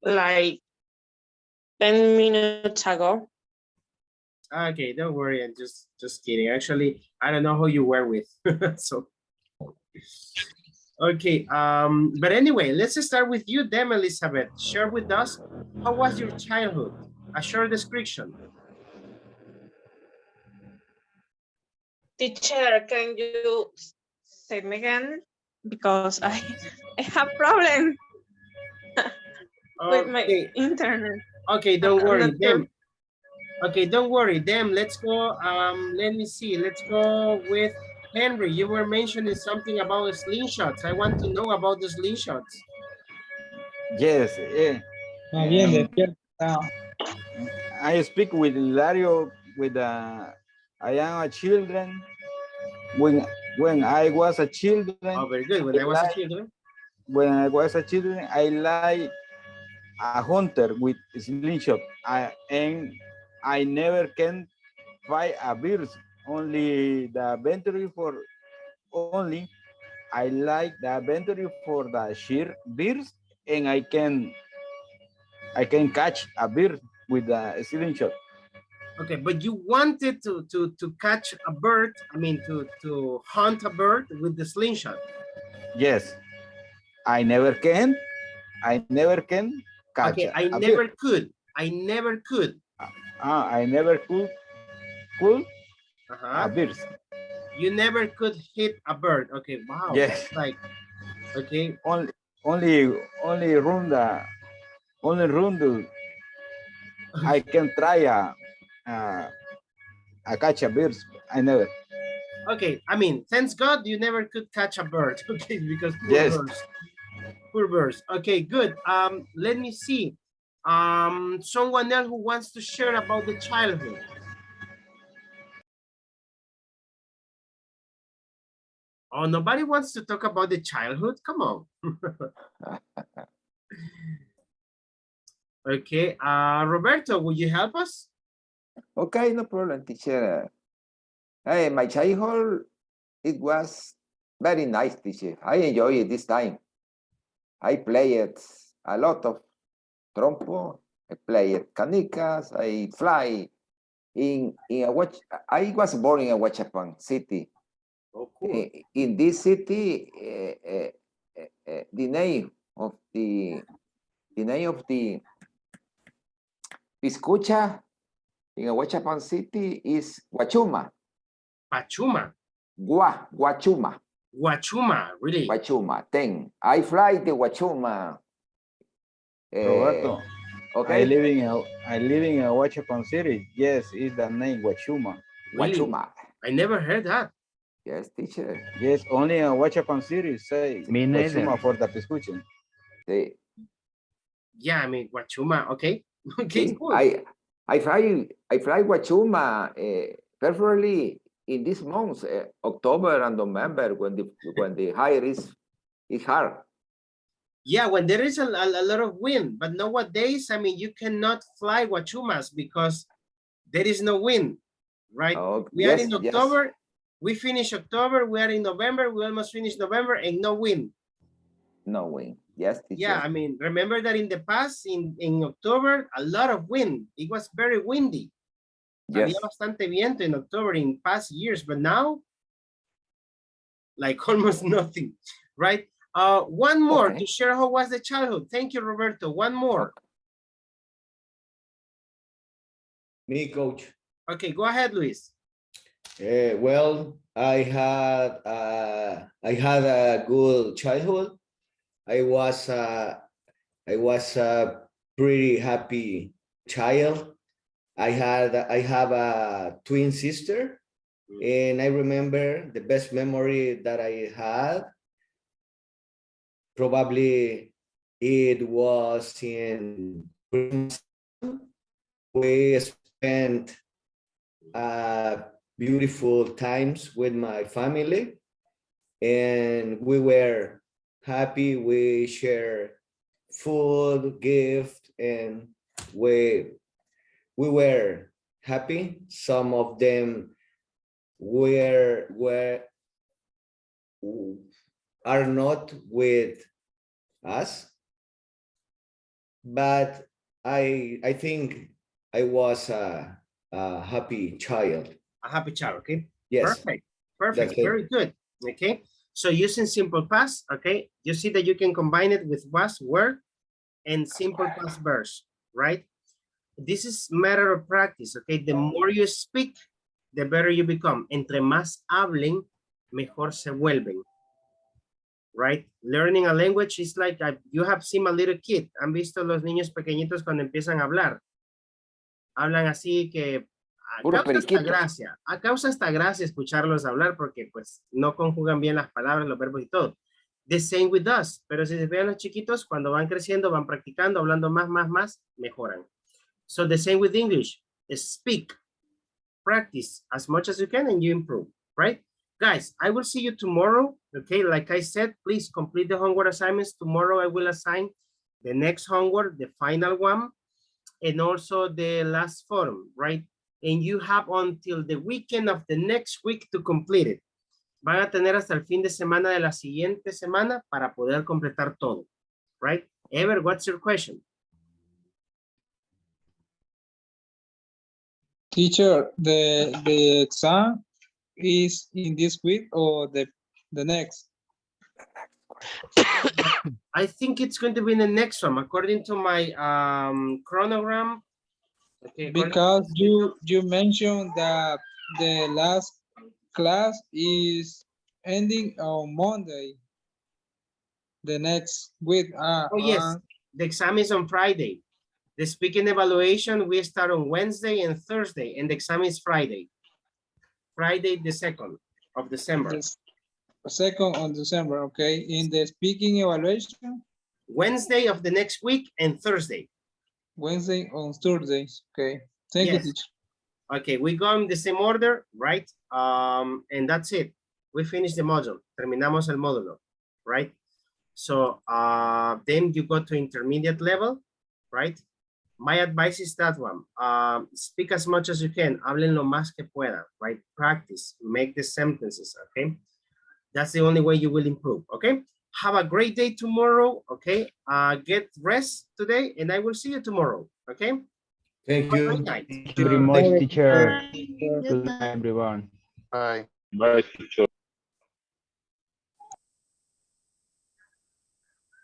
[SPEAKER 12] like 10 minutes ago.
[SPEAKER 1] Okay, don't worry. I'm just kidding. Actually, I don't know who you were with. So, okay. But anyway, let's start with you, then, Elizabeth. Share with us, how was your childhood? A short description.
[SPEAKER 12] Teacher, can you say me again? Because I have problems with my internet.
[SPEAKER 1] Okay, don't
[SPEAKER 12] I'm
[SPEAKER 1] worry,
[SPEAKER 12] not sure.
[SPEAKER 1] them. Okay, don't worry, them. Let's go. Let me see. Let's go with Henry. You were mentioning something about slingshots. I want to know about the slingshots.
[SPEAKER 4] Yes. I speak with Hilario with I am a children. When I was a children.
[SPEAKER 1] Oh, very good. When I was a children.
[SPEAKER 4] When I was a children, I like a hunter with slingshot. And I never can fight a bear. Only the adventure for only. I like the adventure for the sheer bears, and I can catch a bear with a slingshot.
[SPEAKER 1] Okay, but you wanted to catch a bird, I mean to hunt a bird with the slingshot.
[SPEAKER 4] Yes. I never can catch
[SPEAKER 1] okay, I
[SPEAKER 4] a
[SPEAKER 1] never
[SPEAKER 4] bear.
[SPEAKER 1] could. I never could.
[SPEAKER 4] I never could a bear.
[SPEAKER 1] You never could hit a bird. Okay, wow.
[SPEAKER 4] Yes.
[SPEAKER 1] That's like, okay.
[SPEAKER 4] Only run the I can try a catch a bird. I never.
[SPEAKER 1] Okay, I mean, thanks God you never could catch a bird. Okay, because poor
[SPEAKER 4] Yes.
[SPEAKER 1] birds. Poor birds. Okay, good. Let me see. Someone else who wants to share about the childhood. Oh, nobody wants to talk about the childhood? Come on. Okay, Roberto, would you help us?
[SPEAKER 16] Okay, no problem, teacher. Hey, my childhood, it was very nice, teacher. I enjoy it this time. I played a lot of trompo. I played canicas. I fly in a watch. I was born in a Huachapan city.
[SPEAKER 1] Oh, cool.
[SPEAKER 16] In this city, the name of the Piscucha in a Huachapan city is Huachuma.
[SPEAKER 1] Pachuma.
[SPEAKER 16] Huachuma.
[SPEAKER 1] Huachuma, really?
[SPEAKER 16] Huachuma. Then I fly the Huachuma.
[SPEAKER 4] Roberto,
[SPEAKER 16] okay.
[SPEAKER 4] I live in a Huachapan city. Yes, it's the name Huachuma.
[SPEAKER 1] Really?
[SPEAKER 16] Huachuma.
[SPEAKER 1] I never heard that.
[SPEAKER 16] Yes, teacher.
[SPEAKER 4] Yes, only in Huachapan city say
[SPEAKER 23] Me neither.
[SPEAKER 4] Huachuma for the Piscuchan.
[SPEAKER 16] Sí.
[SPEAKER 1] Yeah, I mean, Huachuma, okay. Okay,
[SPEAKER 16] Sí.
[SPEAKER 1] cool.
[SPEAKER 16] I fly Huachuma preferably in these months, October and November, when the higher is hard.
[SPEAKER 1] Yeah, when there is a lot of wind, but nowadays, I mean, you cannot fly Huachumas because there is no wind, right?
[SPEAKER 16] Oh,
[SPEAKER 1] We are in October, we finish October, we are in November, we almost finish November, and no wind.
[SPEAKER 16] No wind, yes, teacher.
[SPEAKER 1] Yeah, I mean, remember that in the past, in October, a lot of wind. It was very windy.
[SPEAKER 16] Yes.
[SPEAKER 1] Había bastante viento in October in past years, but now, like almost nothing, right? One more to share how was the childhood. Thank you, Roberto. One more.
[SPEAKER 3] Me, coach.
[SPEAKER 1] Okay, go ahead, Luis.
[SPEAKER 3] Well, I had a good childhood. I was a pretty happy child. I have a twin sister, and I remember the best memory that I had. Probably it was in Christmas. We spent beautiful times with my family, and we were happy. We shared food, gift, and we were happy. Some of them are not with us, but I think I was a happy child.
[SPEAKER 1] A happy child, okay?
[SPEAKER 3] Yes.
[SPEAKER 1] Perfect, very good, okay? So using simple past, okay? You see that you can combine it with was, were, and simple past verbs, right? This is matter of practice, okay? The more you speak, the better you become. Entre más hablen, mejor se vuelven, right? Learning a language is like, you have seen a little kid. Han visto los niños pequeñitos cuando empiezan a hablar. Hablan así que causa hasta gracia escucharlos hablar porque pues no conjugan bien las palabras, los verbos y todo. The same with us. Pero si se fijan los chiquitos, cuando van creciendo, van practicando, hablando más, mejoran. So the same with English. Speak, practice as much as you can, and you improve, right? Guys, I will see you tomorrow, okay? Like I said, please complete the homework assignments. Tomorrow I will assign the next homework, the final one, and also the last form, right? And you have until the weekend of the next week to complete it. Van a tener hasta el fin de semana de la siguiente semana para poder completar todo, right? Ever, what's your question?
[SPEAKER 6] Teacher, the exam is in this week or the next?
[SPEAKER 1] I think it's going to be in the next one, according to my chronogram. Okay,
[SPEAKER 6] Because you mentioned that the last class is ending on Monday. The next week.
[SPEAKER 1] Oh yes, the exam is on Friday. The speaking evaluation, we start on Wednesday and Thursday, and the exam is Friday. Friday, the 2nd of December.
[SPEAKER 6] The 2nd of December, okay. In the speaking evaluation?
[SPEAKER 1] Wednesday of the next week and Thursday.
[SPEAKER 6] Wednesday on Thursdays, okay. Thank you, teacher.
[SPEAKER 1] Okay, we go in the same order, right? And that's it. We finished the module. Terminamos el módulo, right? So then you go to intermediate level, right? My advice is that one. Speak as much as you can. Hablen lo más que puedan, right? Practice, make the sentences, okay? That's the only way you will improve, okay? Have a great day tomorrow, okay? Get rest today, and I will see you tomorrow, okay?
[SPEAKER 3] Thank you.
[SPEAKER 23] Thank you very much, teacher. Good night, everyone.
[SPEAKER 5] Bye.
[SPEAKER 14] Bye, teacher.